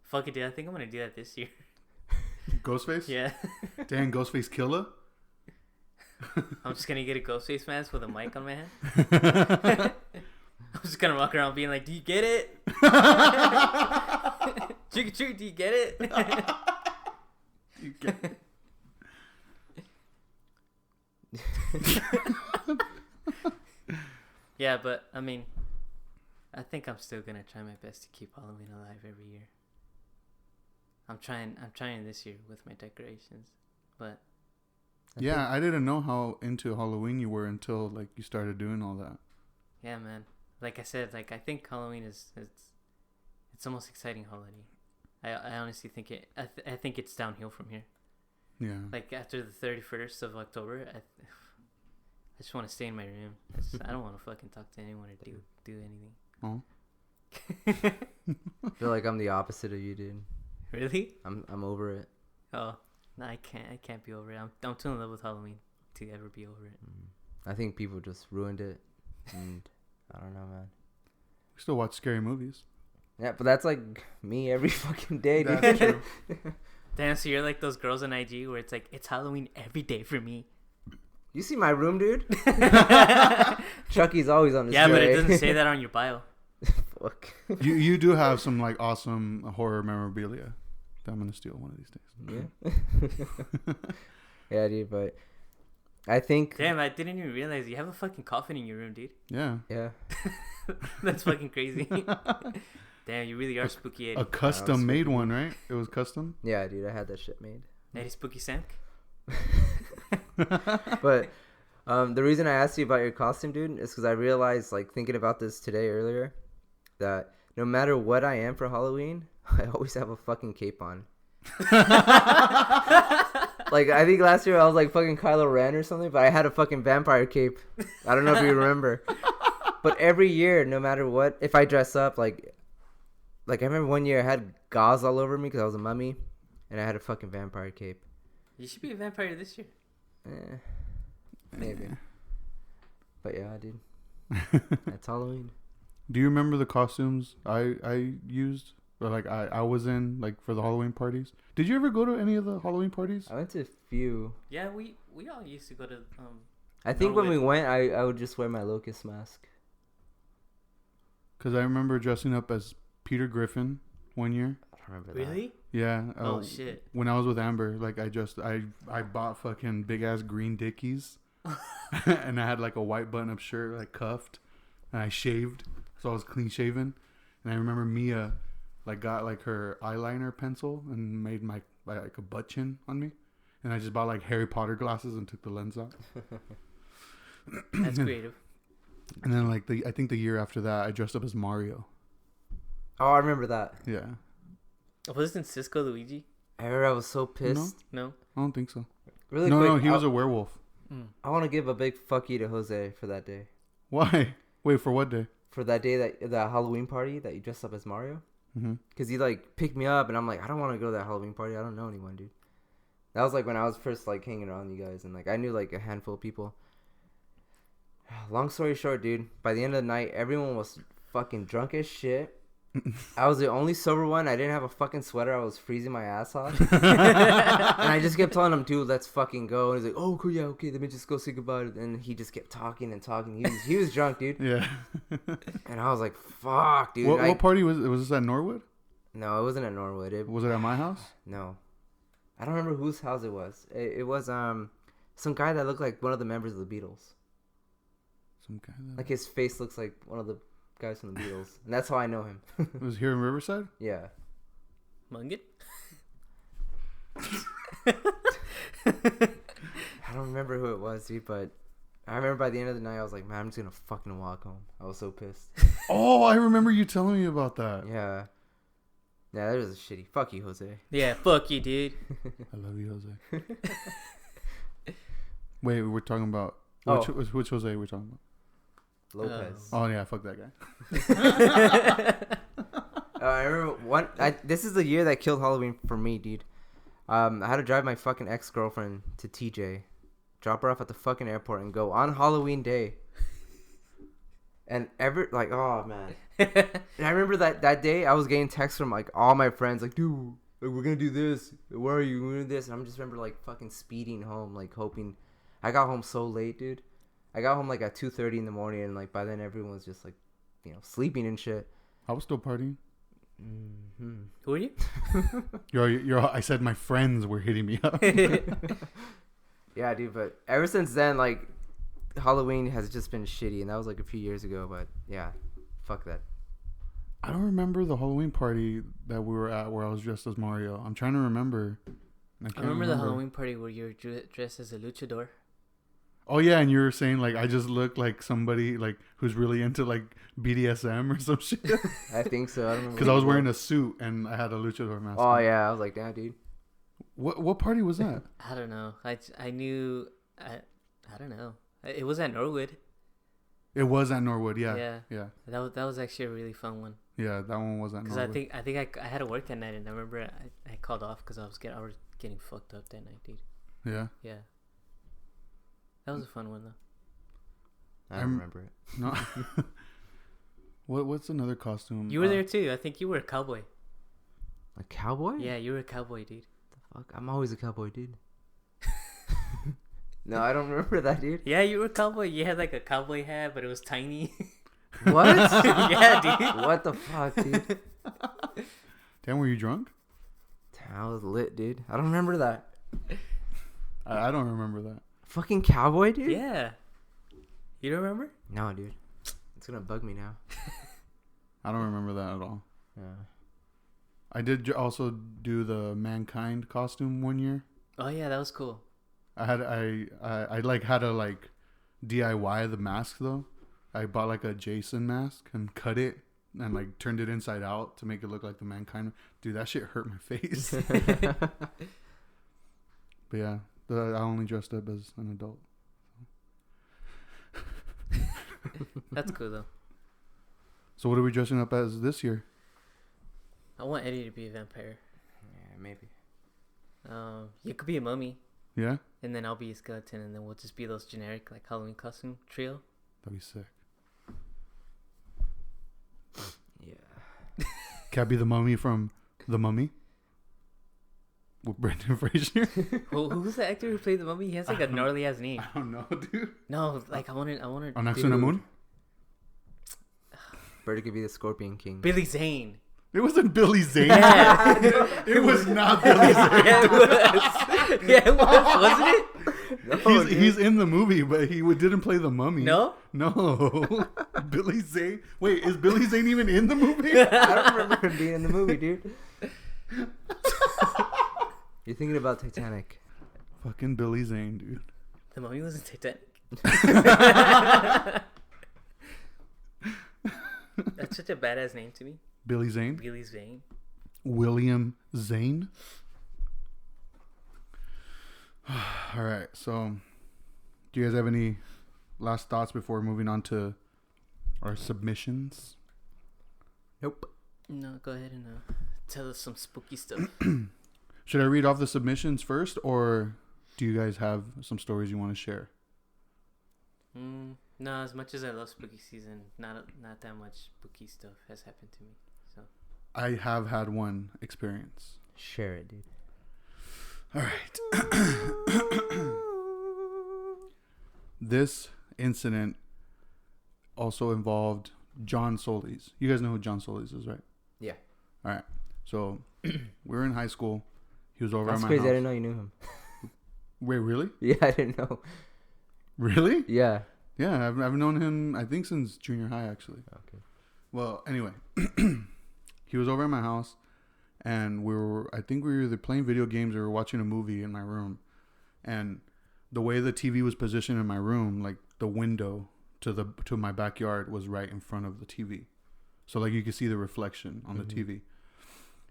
Fuck it, dude. I think I'm gonna do that this year. Ghostface? Yeah. Damn, Ghostface killer? I'm just gonna get a Ghostface mask with a mic on my hand. I'm just gonna walk around being like, "Do you get it? Trick or treat, do you get it?" You get it. Yeah, but I mean, I think I'm still gonna try my best to keep Halloween alive every year. I'm trying this year with my decorations, but Yeah, I didn't know how into Halloween you were until like you started doing all that. yeah, man. Like I said, like I think Halloween is it's the most exciting holiday. I honestly think I think it's downhill from here. Yeah. Like after the 31st of October, I just want to stay in my room. I don't want to fucking talk to anyone or do anything. Oh. I feel like I'm the opposite of you, dude. Really? I'm over it. Oh, no, I can't be over it. I'm too in love with Halloween to ever be over it. I think people just ruined it, and I don't know, man. We still watch scary movies. Yeah, but that's like me every fucking day, dude. That's true. Damn, so you're like those girls on IG where it's like, it's Halloween every day for me. You see my room, dude? Chucky's always on display. Yeah, but it doesn't say that on your bio. Fuck. You do have some like awesome horror memorabilia that I'm gonna steal one of these days. Yeah. Yeah, dude, but I think... Damn, I didn't even realize you have a fucking coffin in your room, dude. Yeah. Yeah. That's fucking crazy. Damn, you really are spooky Eddie. A custom made one, right? It was custom. Yeah, dude, I had that shit made. Eddie Spooky Sank? But the reason I asked you about your costume, dude, is because I realized, like, thinking about this today earlier, that no matter what I am for Halloween, I always have a fucking cape on. Like, I think last year I was like fucking Kylo Ren or something, but I had a fucking vampire cape. I don't know if you remember. But every year, no matter what, if I dress up, like I remember one year I had gauze all over me because I was a mummy, and I had a fucking vampire cape. You should be a vampire this year. Maybe. But yeah, dude. That's Halloween. Do you remember the costumes I used? Or like I was in like for the Halloween parties? Did you ever go to any of the Halloween parties? I went to a few. Yeah, we all used to go to I think No, when we wait. went, I would just wear my locust mask. Because I remember dressing up as Peter Griffin one year. I don't remember Really? Yeah. Oh shit. When I was with Amber, like I bought fucking big ass green Dickies, and I had like a white button up shirt, like cuffed, and I shaved, so I was clean shaven. And I remember Mia, like got like her eyeliner pencil and made my like a butt chin on me, and I just bought like Harry Potter glasses and took the lens out. That's creative. And then like I think the year after that, I dressed up as Mario. Oh, I remember that. Yeah. Wasn't Cisco Luigi? I remember I was so pissed. No. I don't think so. Really No, quick, no, he was a werewolf. I want to give a big fuck you to Jose for that day. Why? Wait, for what day? For that day, that Halloween party that you dressed up as Mario. Mm-hmm. Because he like picked me up, and I'm like, I don't want to go to that Halloween party. I don't know anyone, dude. That was like when I was first like hanging around you guys, and like I knew like a handful of people. Long story short, dude, by the end of the night, everyone was fucking drunk as shit. I was the only sober one. I didn't have a fucking sweater. I was freezing my ass off. And I just kept telling him, dude, let's fucking go. And he's like, oh, cool, yeah, okay, let me just go say goodbye. And he just kept talking and talking. He was drunk, dude. Yeah. And I was like, fuck, dude. What party was it? Was this at Norwood? No, it wasn't at Norwood. Was it at my house? No. I don't remember whose house it was. It was some guy that looked like one of the members of the Beatles. Some guy that... Like his face looks like one of the guys from the Beatles. And that's how I know him. It was here in Riverside? Yeah. Mungit? I don't remember who it was, dude, but I remember by the end of the night, I was like, man, I'm just gonna fucking walk home. I was so pissed. Oh, I remember you telling me about that. Yeah. Yeah, that was a shitty. Fuck you, Jose. Yeah, fuck you, dude. I love you, Jose. Wait, we're talking about... Which Jose we're talking about? Lopez. Oh yeah, fuck that guy. I remember this is the year that killed Halloween for me, dude. I had to drive my fucking ex-girlfriend to TJ, drop her off at the fucking airport, and go on Halloween day. And oh man. And I remember that day I was getting texts from like all my friends, like, dude, like, we're gonna do this. Where are you? We're gonna do this. And I'm just remember like fucking speeding home, like hoping. I got home so late, dude. I got home like at 2:30 in the morning, and like by then everyone was just like, sleeping and shit. I was still partying. Mm-hmm. Who are you? I said my friends were hitting me up. Yeah, dude. But ever since then, like, Halloween has just been shitty, and that was like a few years ago. But yeah, fuck that. I don't remember the Halloween party that we were at where I was dressed as Mario. I'm trying to remember. I remember the Halloween party where you were dressed as a luchador. Oh yeah, and you were saying like I just look like somebody like who's really into like BDSM or some shit. I think so. I don't remember. Because I was wearing a suit and I had a luchador mask. Oh yeah, I was like, damn, dude. What party was that? I don't know. I knew. I don't know. It was at Norwood. It was at Norwood. Yeah. That was actually a really fun one. Yeah, that one was at Norwood. Because I think I had to work that night, and I remember I called off because I was getting fucked up that night, dude. Yeah. Yeah. That was a fun one though. I don't remember it. No. What's another costume? You were there too. I think you were a cowboy. A cowboy? Yeah, you were a cowboy, dude. The fuck? I'm always a cowboy, dude. No, I don't remember that, dude. Yeah, you were a cowboy. You had like a cowboy hat, but it was tiny. What? Yeah, dude. What the fuck, dude? Damn, were you drunk? I was lit, dude. I don't remember that. I don't remember that. Fucking cowboy, dude? Yeah. You don't remember? No, dude. It's gonna bug me now. I don't remember that at all. Yeah. I did also do the Mankind costume one year. Oh yeah, that was cool. I like had to like DIY the mask though. I bought like a Jason mask and cut it and like turned it inside out to make it look like the Mankind. Dude, that shit hurt my face. But yeah, I only dressed up as an adult. That's cool though. So what are we dressing up as this year? I want Eddie to be a vampire. Yeah, maybe. You could be a mummy. Yeah? And then I'll be a skeleton, and then we'll just be those generic like Halloween costume trio. That'd be sick. Yeah. Can I be the mummy from The Mummy? With Brendan Fraser? Who's the actor who played the mummy? He has like a gnarly ass name. I don't know, dude. No, like I wanted. On Axel Moon? Birdy could be the Scorpion King. Billy Zane. It wasn't Billy Zane. Yeah. It was not Billy Zane. Yeah, it was. Yeah, it was. Wasn't it? No, He's in the movie, but he didn't play the mummy. No? No. Billy Zane. Wait, is Billy Zane even in the movie? I don't remember him being in the movie, dude. You're thinking about Titanic. Fucking Billy Zane, dude. The mummy was in Titanic. That's such a badass name to me. Billy Zane? Billy Zane. William Zane? All right, so do you guys have any last thoughts before moving on to our submissions? Nope. No, go ahead and tell us some spooky stuff. Should I read off the submissions first, or do you guys have some stories you want to share? No, as much as I love spooky season, not that much spooky stuff has happened to me. So I have had one experience. Share it, dude. All right. This incident also involved John Solis. You guys know who John Solis is, right? Yeah. All right. So we were in high school. He was over That's at my crazy. house. I didn't know you knew him. Wait, really? Yeah, I didn't know. Really? Yeah. Yeah, I've known him, I think, since junior high, actually. Okay. Well, anyway, he was over at my house, and I think we were either playing video games or watching a movie in my room. And the way the TV was positioned in my room, like the window to my backyard was right in front of the TV. So like you could see the reflection on the TV.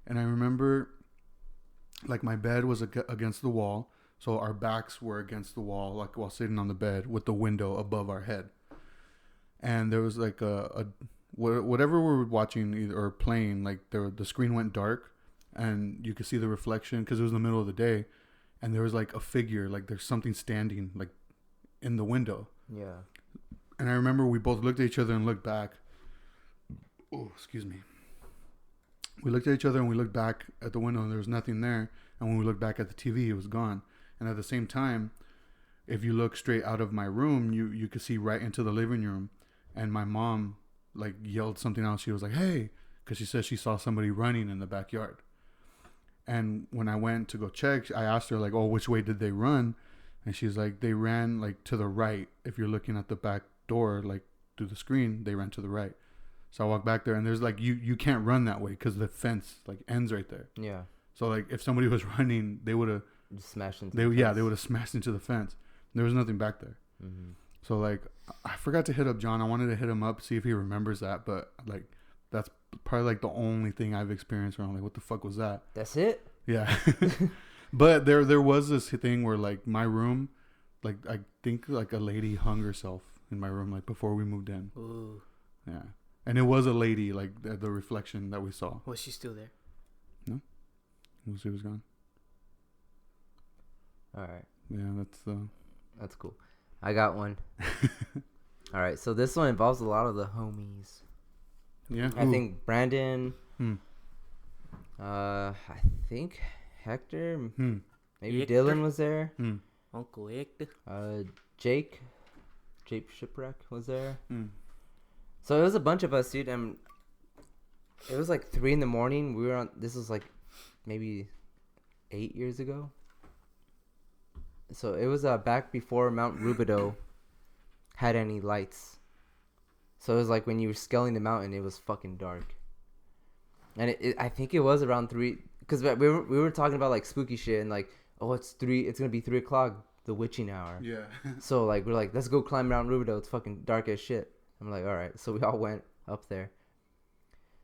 And I remember like my bed was against the wall. So our backs were against the wall, like while sitting on the bed with the window above our head. and there was like whatever we were watching or playing, like the screen went dark, and you could see the reflection because it was in the middle of the day, and there was like a figure, like there's something standing like in the window. Yeah. And I remember we both looked at each other and looked back. Oh, excuse me. We looked at each other and we looked back at the window and there was nothing there. And when we looked back at the TV, it was gone. And at the same time, if you look straight out of my room, you could see right into the living room. And my mom like yelled something else. She was like, "Hey," because she said she saw somebody running in the backyard. And when I went to go check, I asked her like, "Oh, which way did they run?" And she's like, "They ran like to the right. If you're looking at the back door, like through the screen, they ran to the right." So I walked back there, and there's like you can't run that way because the fence like ends right there. Yeah. So like if somebody was running, they would have smashed into. They would have smashed into the fence. There was nothing back there. Mm-hmm. So like I forgot to hit up John. I wanted to hit him up, see if he remembers that, but like that's probably like the only thing I've experienced where I'm like, what the fuck was that? That's it. Yeah. But there was this thing where like my room, like I think like a lady hung herself in my room like before we moved in. Ooh. Yeah. And it was a lady, like the reflection that we saw. Was she still there? No. She was gone. All right. Yeah, that's cool. I got one. All right, so this one involves a lot of the homies. Yeah. I think Brandon. Hmm. I think Hector. Hmm. Maybe Hector? Dylan was there. Hmm. Uncle Hector. Jake Shipwreck was there. Hmm. So it was a bunch of us, dude. And it was like 3 a.m. We were on. This was like maybe 8 years ago. So it was back before Mount Rubidoux had any lights. So it was like when you were scaling the mountain, it was fucking dark. And I think it was around 3, because we were talking about like spooky shit and like, oh, it's gonna be 3 o'clock, the witching hour. Yeah. So like we're like, let's go climb Mount Rubidoux. It's fucking dark as shit. I'm like, all right. So we all went up there.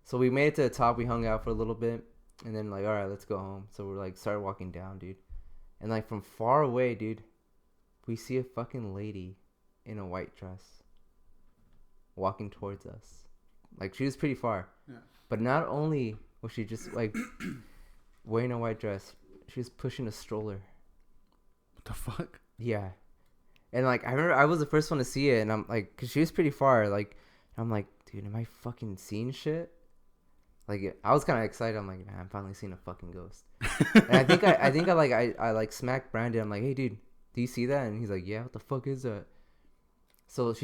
So we made it to the top. We hung out for a little bit, and then like, all right, let's go home. So we're like, started walking down, dude. And like from far away, dude, we see a fucking lady in a white dress walking towards us. Like she was pretty far. Yeah. But not only was she just like wearing a white dress, she was pushing a stroller. What the fuck? Yeah. And like I remember I was the first one to see it, and I'm like, cause she was pretty far. Like I'm like, dude, am I fucking seeing shit? Like I was kind of excited. I'm like, man, I'm finally seeing a fucking ghost. And I think I smacked Brandon. I'm like, hey, dude, do you see that? And he's like, yeah. What the fuck is that? So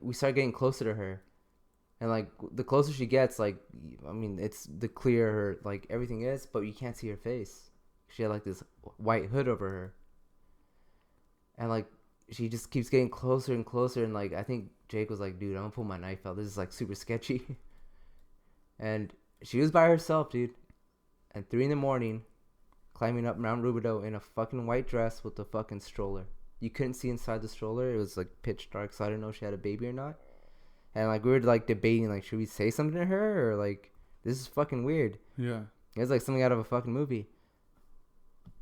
we start getting closer to her, and like the closer she gets, like, I mean, it's the clearer like everything is, but you can't see her face. She had like this white hood over her, and like she just keeps getting closer and closer. And like I think Jake was like, dude, I'm gonna pull my knife out. This is like super sketchy. And she was by herself, dude. And 3 a.m, climbing up Mount Rubidoux in a fucking white dress with a fucking stroller. You couldn't see inside the stroller. It was like pitch dark, so I didn't know if she had a baby or not. And like we were like debating, like, should we say something to her, or like, this is fucking weird. Yeah. It was like something out of a fucking movie.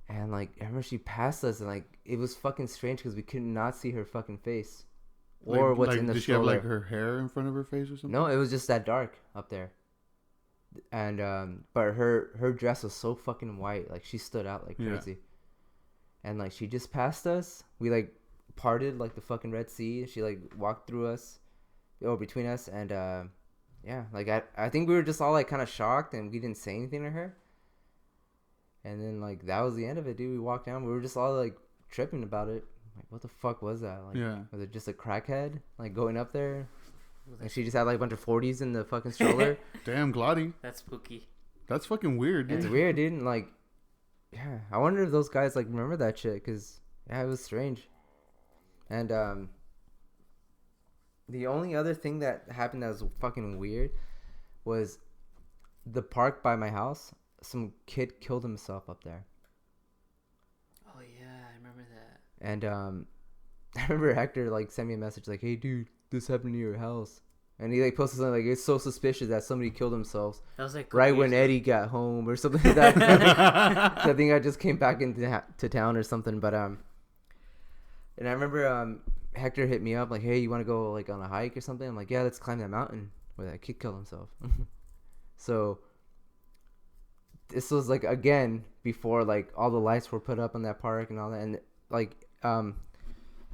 And like I remember she passed us, and like it was fucking strange because we could not see her fucking face or like, what's like, in the did stroller. Did she have like her hair in front of her face or something? No, it was just that dark up there. And but her dress was so fucking white, like she stood out like crazy. Yeah. And like she just passed us. We like parted like the fucking Red Sea. She like walked through us, or between us, and yeah, like I think we were just all like kind of shocked, and we didn't say anything to her. And then like that was the end of it, dude. We walked down. We were just all like tripping about it. Like, what the fuck was that? Like, yeah. Was it just a crackhead like going up there? And she just had like a bunch of 40s in the fucking stroller. Damn, Glotty. That's spooky. That's fucking weird, dude. It's weird, dude. And like, yeah, I wonder if those guys like remember that shit, because yeah, it was strange. And the only other thing that happened that was fucking weird was the park by my house. Some kid killed himself up there. Oh yeah, I remember that. And I remember Hector like sent me a message like, "Hey, dude, this happened to your house," and he like posted something like, "It's so suspicious that somebody killed themselves." That was like right when Eddie got home or something like that. So I think I just came back into to town or something. But and I remember Hector hit me up like, hey, you want to go like on a hike or something? I'm like, yeah, let's climb that mountain where that kid killed himself. So this was like again before like all the lights were put up in that park and all that, and like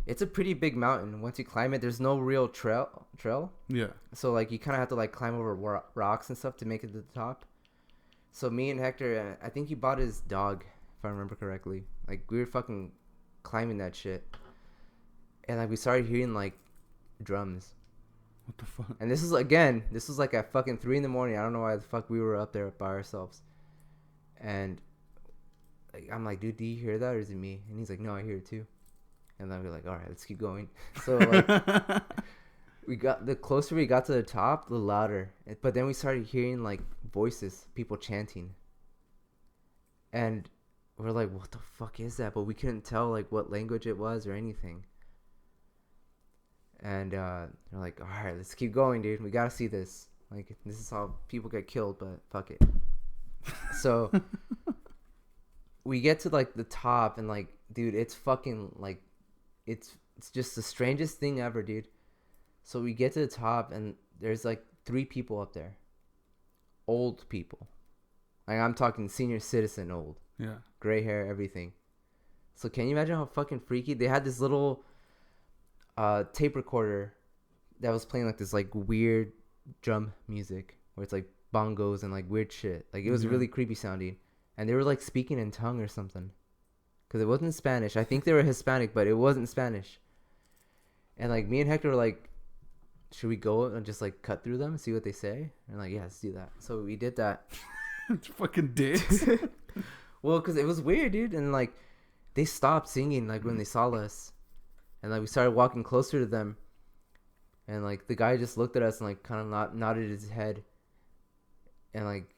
it's a pretty big mountain. Once you climb it, there's no real trail. Yeah. So like you kind of have to like climb over rocks and stuff to make it to the top. So me and Hector, I think he bought his dog, if I remember correctly. Like we were fucking climbing that shit, and like we started hearing like drums. What the fuck? And this was like at fucking 3 a.m. I don't know why the fuck we were up there by ourselves. And like I'm like, dude, do you hear that or is it me? And he's like, no, I hear it too. And then we're like, all right, let's keep going. So like the closer we got to the top, the louder. But then we started hearing like voices, people chanting. And we're like, what the fuck is that? But we couldn't tell like what language it was or anything. And they're like, all right, let's keep going, dude. We gotta see this. Like, this is how people get killed, but fuck it. So we get to like the top, and like, dude, it's fucking like, it's just the strangest thing ever, dude. So we get to the top, and there's like 3 people up there, old people. Like I'm talking senior citizen old. Yeah. Gray hair, everything. So can you imagine how fucking freaky? They had this little tape recorder that was playing like this like weird drum music where it's like bongos and like weird shit. Like it was really creepy sounding, and they were like speaking in tongue or something, because it wasn't Spanish. I think they were Hispanic, but it wasn't Spanish. And like me and Hector were like, should we go and just like cut through them and see what they say? And like, yeah, let's do that. So we did that. It's fucking dicks. Well, because it was weird, dude. And like they stopped singing like when they saw us. And like we started walking closer to them, and like the guy just looked at us and like kind of nodded his head, and like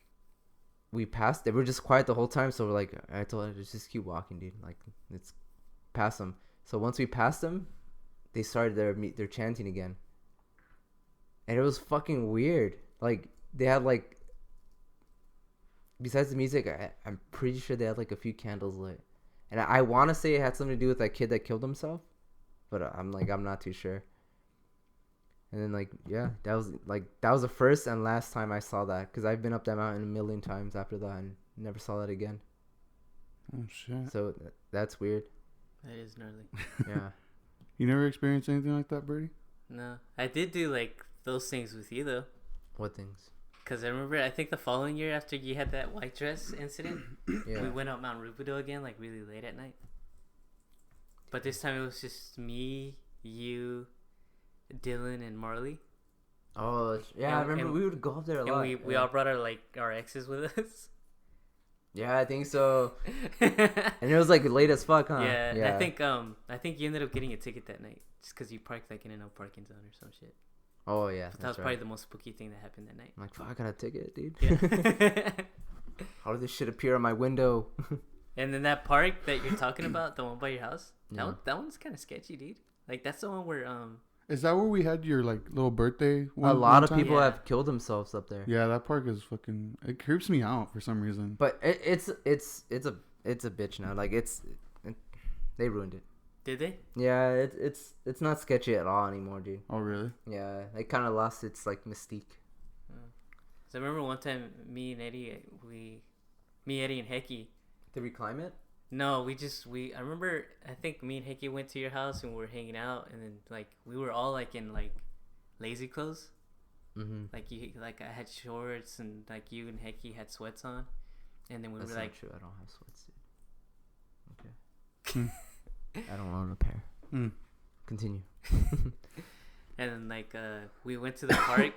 we passed. They were just quiet the whole time, so we're like, I told him just keep walking, dude. Like let's pass them. So once we passed them, they started their chanting again, and it was fucking weird. Like they had like, besides the music, I'm pretty sure they had like a few candles lit, and I want to say it had something to do with that kid that killed himself. But I'm not too sure. And then like, yeah, that was the first and last time I saw that, because I've been up that mountain a million times after that and never saw that again. Oh shit. So that's weird. That is gnarly. Yeah. You never experienced anything like that, Birdy? No, I did do like those things with you though. What things? Because I remember, I think the following year after you had that white dress incident, Yeah. we went up Mount Rubidoux again, like really late at night. But this time it was just me, you, Dylan, and Marley. Oh yeah, I remember we would go up there a lot. And we all brought our exes with us. Yeah, I think so. And it was like late as fuck, huh? Yeah. I think you ended up getting a ticket that night just because you parked like in a no parking zone or some shit. Oh yeah, But that was probably the most spooky thing that happened that night. I'm like, fuck, I got a ticket, dude. Yeah. How did this shit appear on my window? And then that park that you're talking about, the one by your house, Yeah. that one's kind of sketchy, dude. Like that's the one where Is that where we had your like little birthday? A lot of time? people Yeah. have killed themselves up there. Yeah, that park is fucking. It creeps me out for some reason. But it's a bitch now. Like they ruined it. did they? Yeah, it's not sketchy at all anymore, dude. Oh really? Yeah, it kind of lost its like mystique. So I remember one time me, Eddie, and Hecky. Did we climb it? No, I remember, I think me and Hecky went to your house and we were hanging out, and then like we were all like in like lazy clothes. Mm-hmm. Like I had shorts, and like you and Hecky had sweats on, and then we That's were not like, true. I don't have sweats, dude. Okay. I don't own a pair. Continue. and then like we went to the park,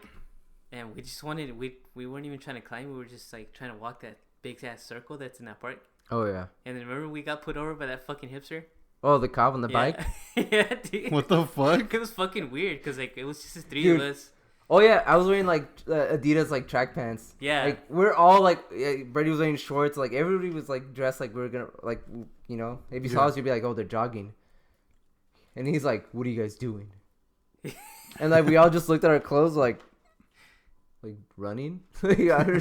and we just wanted we weren't even trying to climb. We were just like trying to walk that big ass circle that's in that park. Oh yeah. And then remember we got put over by that fucking hipster. Oh, the cop on the Yeah. bike. Yeah, dude. What the fuck? It was fucking weird because like it was just the three Dude. of us. Oh yeah, I was wearing like Adidas like track pants. Yeah. Like we're all like, Birdy was wearing shorts. Like everybody was like dressed like we were gonna like, you know, if you saw us, you'd be like, oh, they're jogging. And he's like, what are you guys doing? And like we all just looked at our clothes like running, or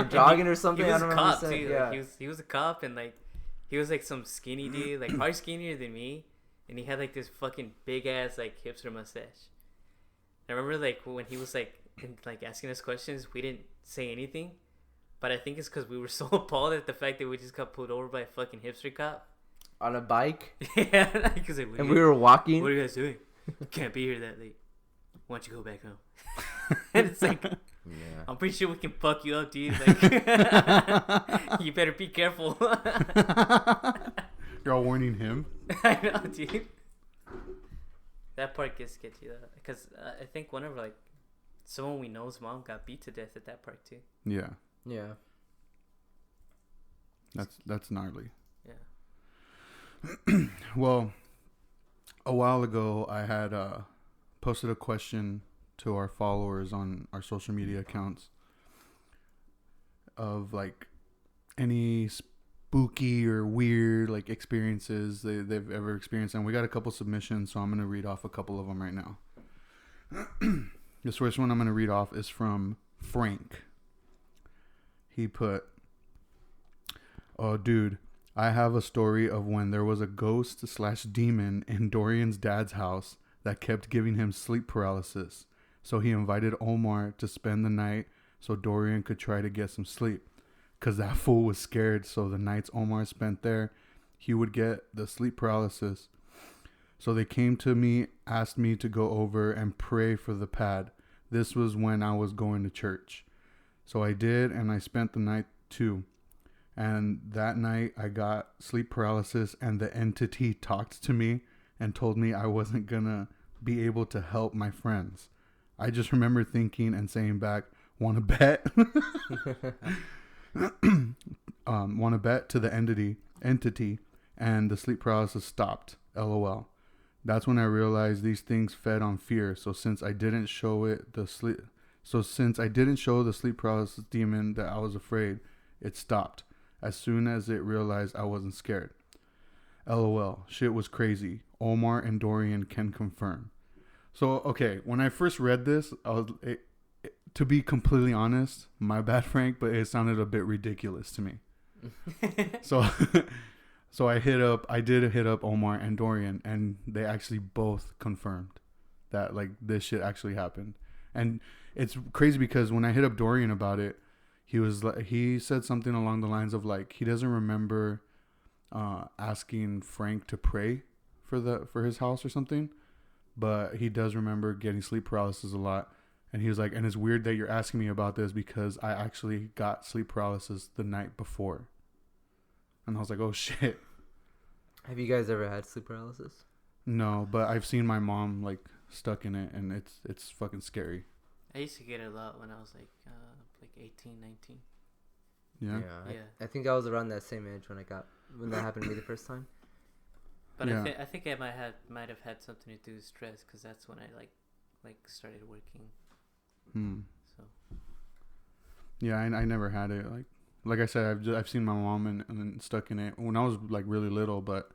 jogging or something. He was I don't a know. cop too. Yeah. Like, he was a cop, and like he was like some skinny dude, like probably skinnier than me. and he had like this fucking big ass like hipster mustache. I remember like when he was like asking us questions, we didn't say anything, but I think it's because we were so appalled at the fact that we just got pulled over by a fucking hipster cop On a bike? yeah, like, And we were walking? What are you guys doing? You can't be here that late. Why don't you go back home? And it's like, Yeah. I'm pretty sure we can fuck you up, dude. Like, you better be careful. You're all warning him. I know, dude. That part gets sketchy though, because I think one of like someone we know's mom got beat to death at that park too. Yeah, Yeah. that's gnarly. Yeah. Well, a while ago, I had posted a question to our followers on our social media accounts of like any spooky or weird like experiences they've ever experienced, and we got a couple submissions, so I'm gonna read off a couple of them right now. This first one I'm gonna read off is from Frank. He put, "Oh, dude, I have a story of when there was a ghost/demon in Dorian's dad's house that kept giving him sleep paralysis. So he invited Omar to spend the night so Dorian could try to get some sleep. Because that fool was scared, so the nights Omar spent there, he would get the sleep paralysis. So they came to me, asked me to go over and pray for the pad. This was when I was going to church. So I did, and I spent the night too. And that night I got sleep paralysis, and the entity talked to me and told me I wasn't gonna be able to help my friends. I just remember thinking and saying back, "Want to bet?" Want to bet to the entity, and the sleep paralysis stopped. LOL. That's when I realized these things fed on fear. So since I didn't show the sleep paralysis demon that I was afraid, it stopped as soon as it realized I wasn't scared. LOL. Shit was crazy. Omar and Dorian can confirm. So, okay, when I first read this, to be completely honest, my bad, Frank, but it sounded a bit ridiculous to me. So I did hit up Omar and Dorian, and they actually both confirmed that like this shit actually happened. And it's crazy because when I hit up Dorian about it, he said something along the lines of like he doesn't remember asking Frank to pray for his house or something, but he does remember getting sleep paralysis a lot. And he was like, and it's weird that you're asking me about this because I actually got sleep paralysis the night before. And I was like, oh shit. Have you guys ever had sleep paralysis? No, but I've seen my mom like stuck in it, and it's fucking scary. I used to get it a lot when I was like 18, 19. Yeah. I think I was around that same age when that happened to me the first time. But Yeah. I think I might have had something to do with stress, because that's when I like started working. So Yeah, I never had it. Like I said, I've seen my mom and stuck in it when I was like really little, but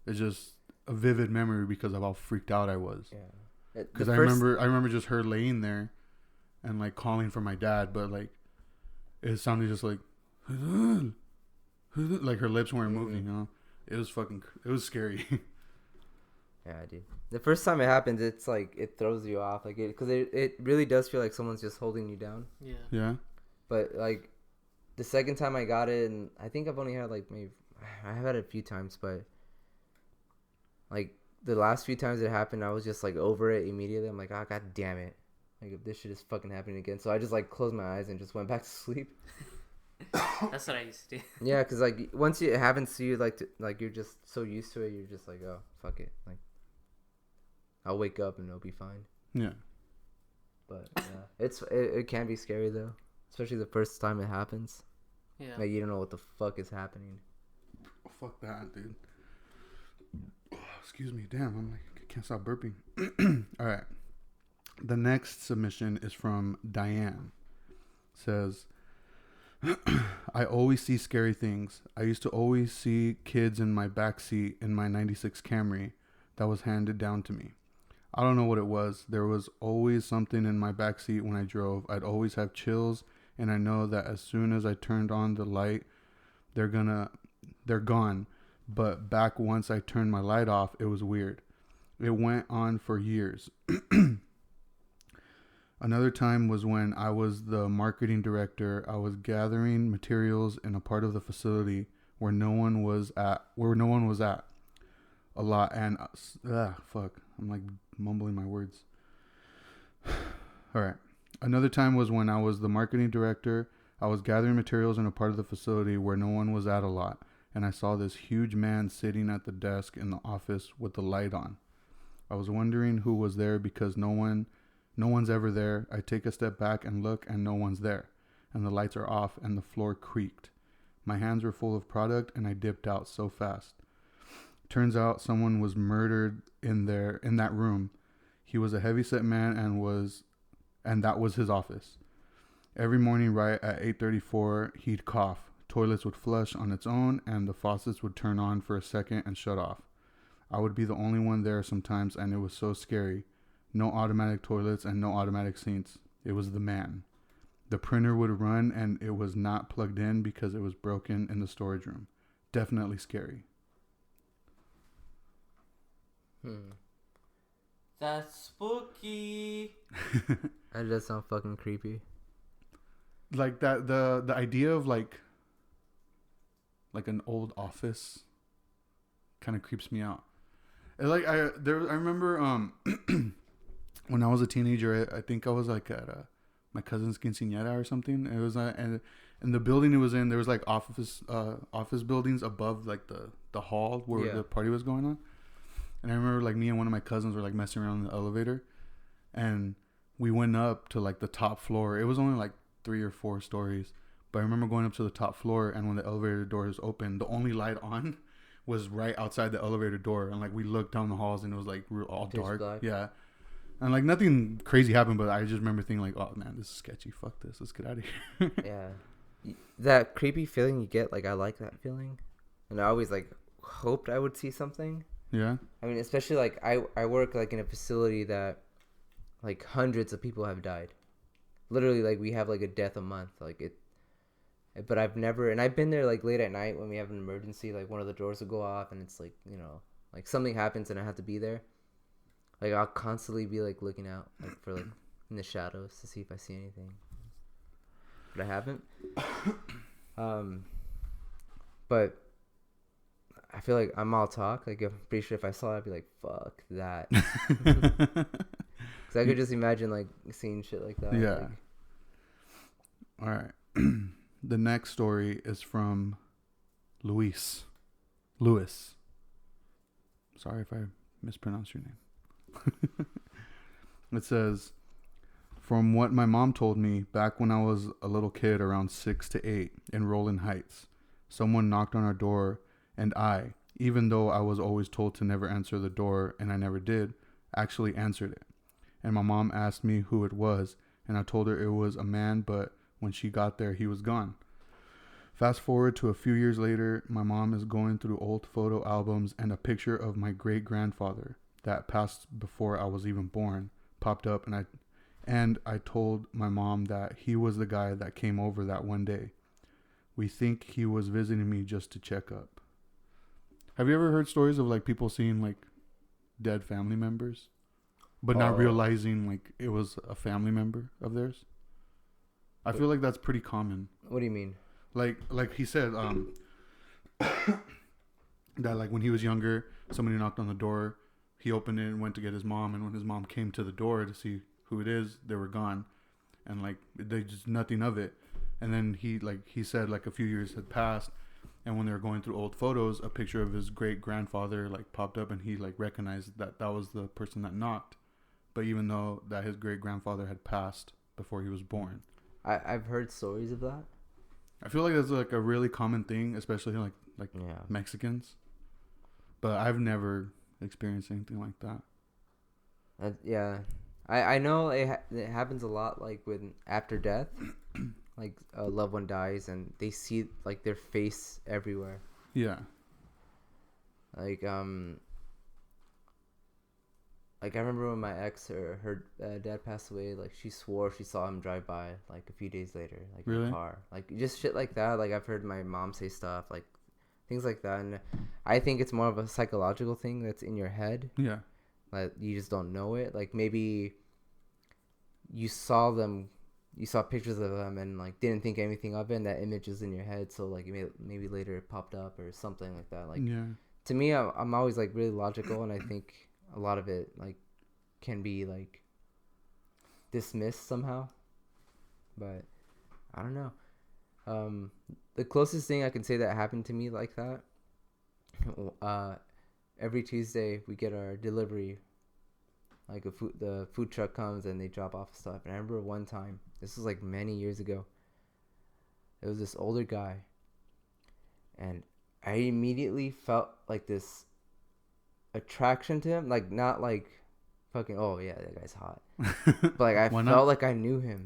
it's just a vivid memory because of how freaked out I was. Yeah. Because I remember just her laying there and like calling for my dad, but like it sounded just like like her lips weren't moving. You know, it was scary. Yeah, dude. The first time it happens, it's like it throws you off, like because it really does feel like someone's just holding you down. yeah. Yeah. But like the second time I got it, and I think I've only had like I have had it a few times, but like the last few times it happened, I was just like over it immediately. I'm like, oh god damn it, like if this shit is fucking happening again. So I just like closed my eyes and just went back to sleep. That's what I used to do. Yeah, because like once it happens to you, like you're just so used to it, you're just like, oh fuck it, like I'll wake up and it'll be fine. Yeah. But yeah, it can be scary though, especially the first time it happens. Yeah. Like you don't know what the fuck is happening. Oh, fuck that, dude. Oh, excuse me. Damn, I'm like I can't stop burping. All right. The next submission is from Diane. Says, I always see scary things. I used to always see kids in my backseat in my 96 Camry that was handed down to me. I don't know what it was. There was always something in my backseat when I drove. I'd always have chills, and I know that as soon as I turned on the light, they're gone. but back once I turned my light off, it was weird. It went on for years. Another time was when I was the marketing director. I was gathering materials in a part of the facility where no one was at. A lot, and fuck, I'm like mumbling my words. All right. Another time was when I was the marketing director. I was gathering materials in a part of the facility where no one was at a lot, and I saw this huge man sitting at the desk in the office with the light on. I was wondering who was there because no one's ever there. I take a step back and look, and no one's there, and the lights are off, and the floor creaked. My hands were full of product, and I dipped out so fast. Turns out someone was murdered in that room. He was a heavyset man, and that was his office. Every morning right at 8:34, he'd cough. Toilets would flush on its own, and the faucets would turn on for a second and shut off. I would be the only one there sometimes, and it was so scary. No automatic toilets and no automatic sinks. It was the man. The printer would run, and it was not plugged in because it was broken in the storage room. Definitely scary. That's spooky. That does sound fucking creepy. Like that, the idea of like an old office kind of creeps me out. And like I remember when I was a teenager, I think I was like at my cousin's quinceañera or something. It was and the building it was in, there was like office buildings above like the hall where the party was going on. And I remember like me and one of my cousins were like messing around in the elevator, and we went up to like the top floor. It was only like 3 or 4 stories, but I remember going up to the top floor, and when the elevator doors opened, the only light on was right outside the elevator door, and like we looked down the halls, and it was like all dark. Black. Yeah, and like nothing crazy happened, but I just remember thinking like, oh man, this is sketchy. Fuck this. Let's get out of here. Yeah, that creepy feeling you get, like I like that feeling, and I always like hoped I would see something. Yeah. I mean, especially like I work like in a facility that like hundreds of people have died. Literally, like we have like a death a month, like it. But I've never, and I've been there like late at night when we have an emergency, like one of the doors will go off, and it's like, you know, like something happens and I have to be there. Like I'll constantly be like looking out like for like in the shadows to see if I see anything. But I haven't. But I feel like I'm all talk. Like I'm pretty sure if I saw it, I'd be like, "Fuck that." Because I could just imagine like seeing shit like that. Yeah. Like... All right. The next story is from Lewis. Sorry if I mispronounced your name. It says, from what my mom told me back when I was a little kid around 6 to 8 in Roland Heights, someone knocked on our door, and I, even though I was always told to never answer the door, and I never did, actually answered it. And my mom asked me who it was, and I told her it was a man, but when she got there, he was gone. Fast forward to a few years later, my mom is going through old photo albums, and a picture of my great-grandfather that passed before I was even born popped up, and I told my mom that he was the guy that came over that one day. We think he was visiting me just to check up. Have you ever heard stories of like people seeing like dead family members, but not realizing like it was a family member of theirs? I feel like that's pretty common. What do you mean? Like he said, that like when he was younger, somebody knocked on the door, he opened it and went to get his mom, and when his mom came to the door to see who it is, they were gone, and like they just nothing of it. And then he said like a few years had passed, and when they were going through old photos, a picture of his great grandfather like popped up, and he like recognized that was the person that knocked, but even though that his great grandfather had passed before he was born. I've heard stories of that. I feel like that's like a really common thing, especially like yeah. Mexicans. But I've never experienced anything like that. Yeah, I know it happens a lot. Like when after death, like a loved one dies and they see like their face everywhere. Yeah. Like I remember when my ex, her dad passed away, like she swore she saw him drive by like a few days later, like really? in a car, like just shit like that. Like I've heard my mom say stuff like things like that. And I think it's more of a psychological thing that's in your head. Yeah. Like you just don't know it. Like maybe you saw pictures of them and like didn't think anything of it, and that image is in your head. So like maybe later it popped up or something like that. Like to me, I'm always like really logical, and I think a lot of it like can be like dismissed somehow. But I don't know. The closest thing I can say that happened to me like that, every Tuesday we get our delivery. Like the food truck comes and they drop off stuff. And I remember one time, this was like many years ago, it was this older guy, and I immediately felt like this attraction to him. Like not like fucking, oh yeah, that guy's hot, but like I felt like I knew him.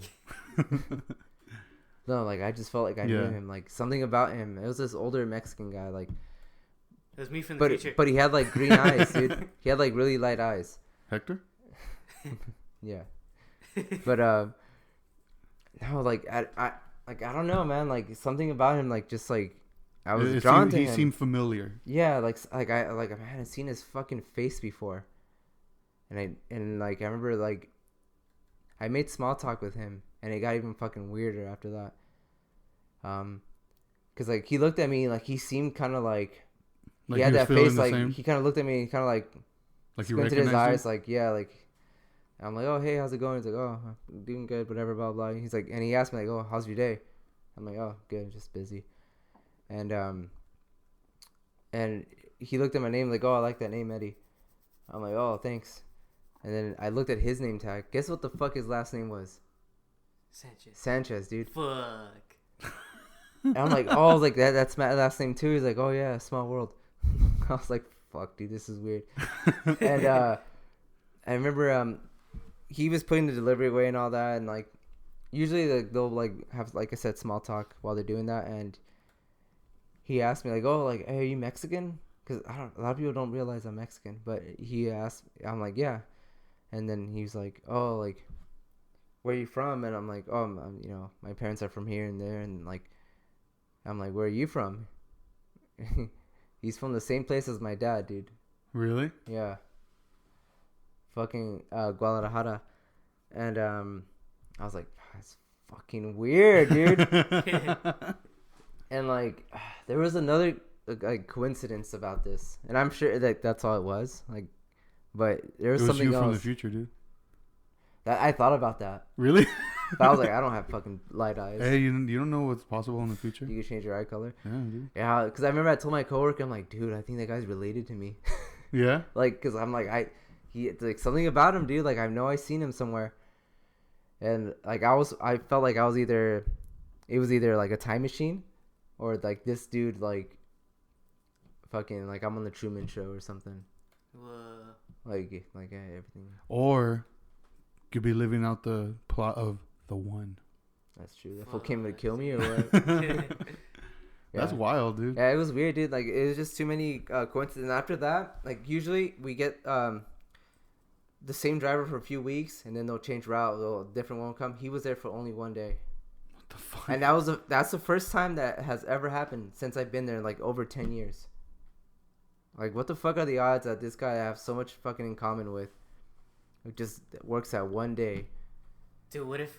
No, like I just felt like I knew him. Like something about him. It was this older Mexican guy. Like it was me from the future. But he had like green eyes, dude. He had like really light eyes. Hector? Yeah. But no, like I don't know, man. Like something about him, like just like I was drawn to him. He seemed familiar. Yeah, I hadn't seen his fucking face before. And I remember like I made small talk with him, and it got even fucking weirder after that. Cause like he looked at me like he seemed kind of like he had that face like he kind of looked at me and kind of like squinted his eyes like yeah like. I'm like, oh hey, how's it going? He's like, oh, I'm doing good, whatever, blah blah. He's like, and he asked me like, oh, how's your day? I'm like, oh, good, just busy. And he looked at my name like, oh, I like that name, Eddie. I'm like, oh, thanks. And then I looked at his name tag. Guess what the fuck his last name was? Sanchez, dude. Fuck. And I'm like, oh, like that's my last name too. He's like, oh yeah, small world. I was like, fuck, dude, this is weird. And I remember he was putting the delivery away and all that, and like usually they'll like have, like I said, small talk while they're doing that. And he asked me like, oh, like, hey, are you Mexican? Because a lot of people don't realize I'm Mexican, but he asked, I'm like, yeah. And then he was like, oh, like, where are you from? And I'm like, oh, I'm you know, my parents are from here and there. And like, I'm like, where are you from? He's from the same place as my dad, dude. Really? Yeah. Fucking Guadalajara. And I was like, that's fucking weird, dude. And like there was another like coincidence about this, and I'm sure that that's all it was, like, but there was something else from the future, dude. That I thought about that. Really? But I was like, I don't have fucking light eyes. Hey, you don't know what's possible in the future. You can change your eye color. Yeah, dude. Yeah, because I remember I told my coworker, I'm like, dude, I think that guy's related to me. Yeah. Like, because I'm like he like something about him, dude. Like I know I seen him somewhere, and like I felt like it was either like a time machine, or like this dude like fucking like I'm on the Truman Show or something. Like everything. Or could be living out the plot of The One. That's true. That fool came to kill me or what? That's wild, dude. Yeah, it was weird, dude. Like it was just too many coincidences. And after that, like usually we get the same driver for a few weeks, and then they'll change route. A different one will come. He was there for only one day. What the fuck? And that's the first time that has ever happened since I've been there, like over 10 years. Like, what the fuck are the odds that this guy I have so much fucking in common with, who just works at one day? Dude, what if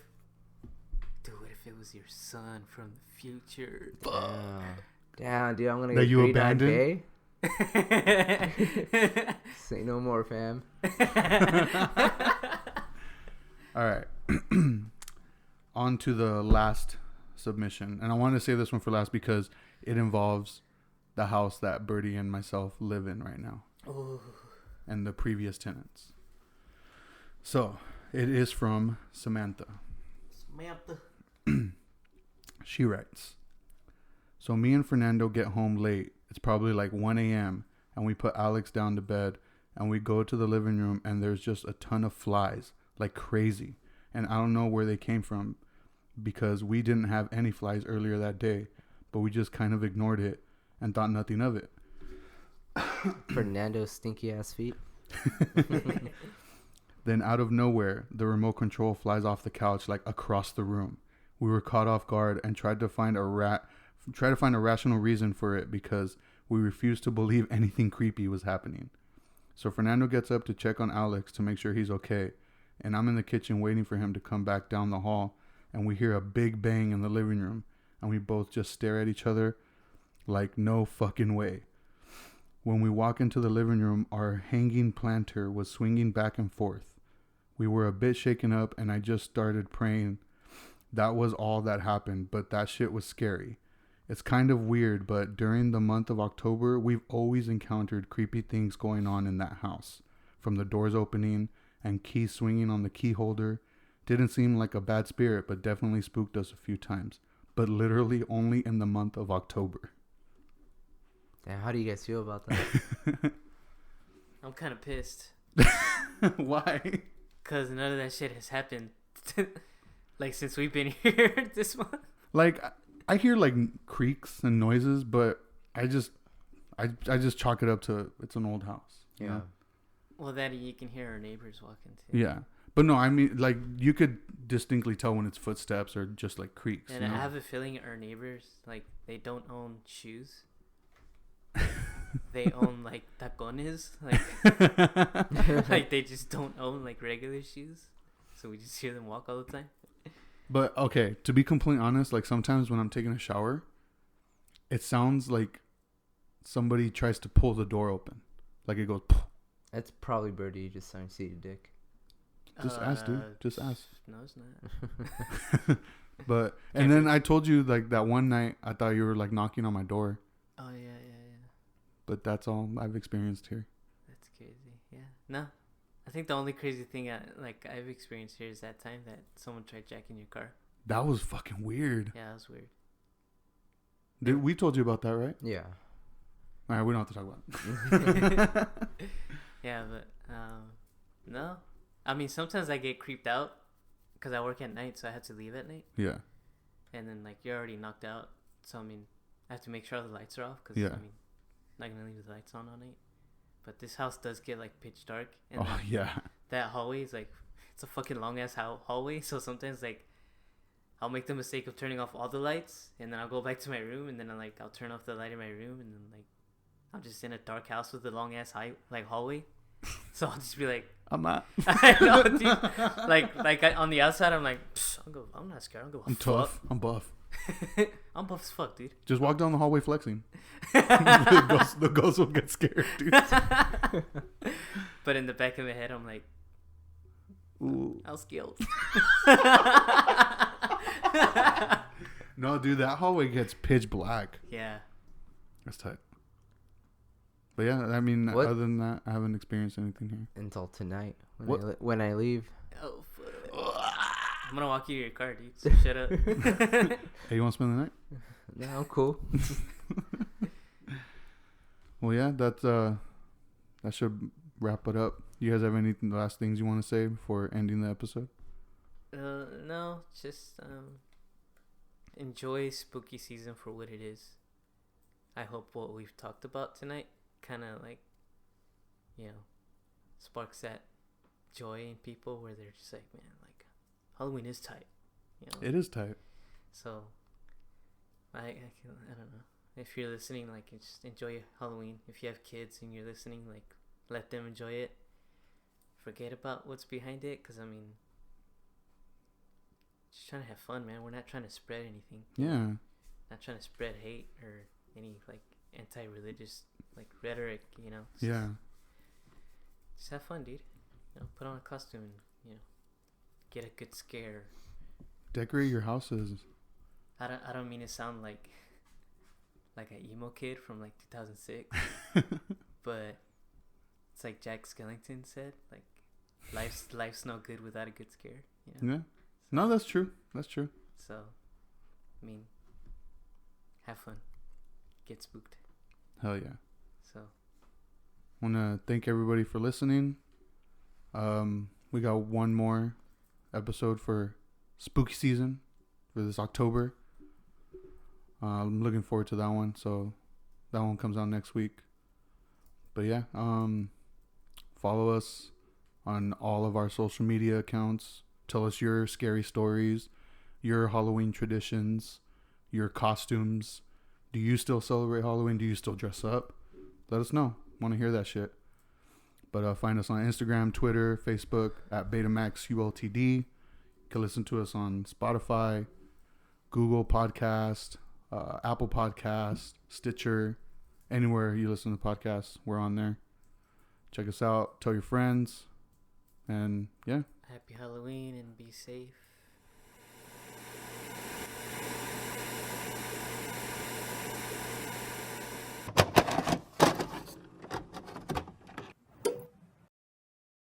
it was your son from the future? Damn, dude, I'm gonna that get you Green-Eyed abandoned. Say no more, fam. All right. On to the last submission. And I wanted to say this one for last because it involves the house that Birdy and myself live in right now. Ooh. And the previous tenants. So, it is from Samantha. She writes, so me and Fernando get home late. It's probably like 1 a.m. and we put Alex down to bed and we go to the living room and there's just a ton of flies, like crazy. And I don't know where they came from because we didn't have any flies earlier that day, but we just kind of ignored it and thought nothing of it. Fernando's stinky ass feet. Then out of nowhere, the remote control flies off the couch like across the room. We were caught off guard and tried to find a rational reason for it because We refused to believe anything creepy was happening. So Fernando gets up to check on Alex to make sure he's okay. And I'm in the kitchen waiting for him to come back down the hall. And we hear a big bang in the living room. And we both just stare at each other like no fucking way. When we walk into the living room, our hanging planter was swinging back and forth. We were a bit shaken up and I just started praying. That was all that happened, but that shit was scary. It's kind of weird, but during the month of October, we've always encountered creepy things going on in that house. From the doors opening and keys swinging on the key holder. Didn't seem like a bad spirit, but definitely spooked us a few times. But literally only in the month of October. Damn, how do you guys feel about that? I'm kind of pissed. Why? Because none of that shit has happened. Like, since we've been here this month. Like, I hear like creaks and noises, but I just chalk it up to it's an old house. Yeah. You know? Well, that you can hear our neighbors walking too. Yeah. But no, I mean, like, you could distinctly tell when it's footsteps or just like creaks. And you know? I have a feeling our neighbors, like, they don't own shoes. They own like tacones, like they just don't own like regular shoes, so we just hear them walk all the time. But okay, to be completely honest, like sometimes when I'm taking a shower, it sounds like somebody tries to pull the door open, like it goes. That's probably Birdy just starting to see your dick. Just ask, dude. Just ask. No, it's not. But and then I told you like that one night I thought you were like knocking on my door. Oh yeah. But that's all I've experienced here. That's crazy. Yeah. No, I think the only crazy thing I've experienced here is that time that someone tried jacking your car. That was fucking weird. Yeah, that was weird. Dude, we told you about that, right? Yeah. All right, we don't have to talk about it. Yeah, but no. I mean, sometimes I get creeped out because I work at night, so I have to leave at night. Yeah. And then like you're already knocked out, so I mean, I have to make sure all the lights are off because Yeah. I mean, I'm not gonna leave the lights on all night. But this house does get like pitch dark, and Oh yeah. that hallway is like, it's a fucking long ass hallway. So sometimes like, I'll make the mistake of turning off all the lights, and then I'll go back to my room, and then I'll turn off the light in my room, and then like, I'm just in a dark house with a long ass hallway. So I'll just be like, I'm not. I know, dude. On the outside, I'm like, I'm not scared. I'm tough. I'm buff. I'm buff as fuck, dude. Just walk down the hallway flexing. the ghost will get scared, dude. But in the back of my head, I'm like, Ooh. I was scared. No, dude, that hallway gets pitch black. Yeah. That's tight. But yeah, I mean, What? other than that, I haven't experienced anything here. Until tonight What? when I leave. Oh, fuck. I'm gonna walk you to your car, dude. So shut up. Hey, you want to spend the night? No, I'm cool. Well, yeah, that should wrap it up. You guys have any last things you want to say before ending the episode? No, just enjoy spooky season for what it is. I hope what we've talked about tonight kind of like, sparks that joy in people where they're just like, man, like Halloween is tight. It is tight. So I don't know. If you're listening, like, just enjoy Halloween. If you have kids and you're listening, like, let them enjoy it. Forget about what's behind it, because I mean, just trying to have fun, man. We're not trying to spread anything. Yeah. Not trying to spread hate or any like anti-religious like rhetoric, Yeah. Just have fun, dude. Put on a costume and get a good scare. Decorate your houses. I don't mean to sound like an emo kid from like 2006, but it's like Jack Skellington said, like life's no good without a good scare. Yeah. No, that's true. That's true. So, I mean, have fun, get spooked. Hell yeah. So, I want to thank everybody for listening. We got one more episode for spooky season for this October. I'm looking forward to that one. So that one comes out next week. But yeah, follow us on all of our social media accounts. Tell us your scary stories, your Halloween traditions, your costumes, Do you still celebrate Halloween? Do you still dress up? Let us know. Want to hear that shit. But find us on Instagram, Twitter, Facebook at BetamaxULTD. You can listen to us on Spotify, Google Podcast, Apple Podcast, Stitcher, anywhere you listen to podcasts, we're on there. Check us out. Tell your friends. And yeah. Happy Halloween and be safe.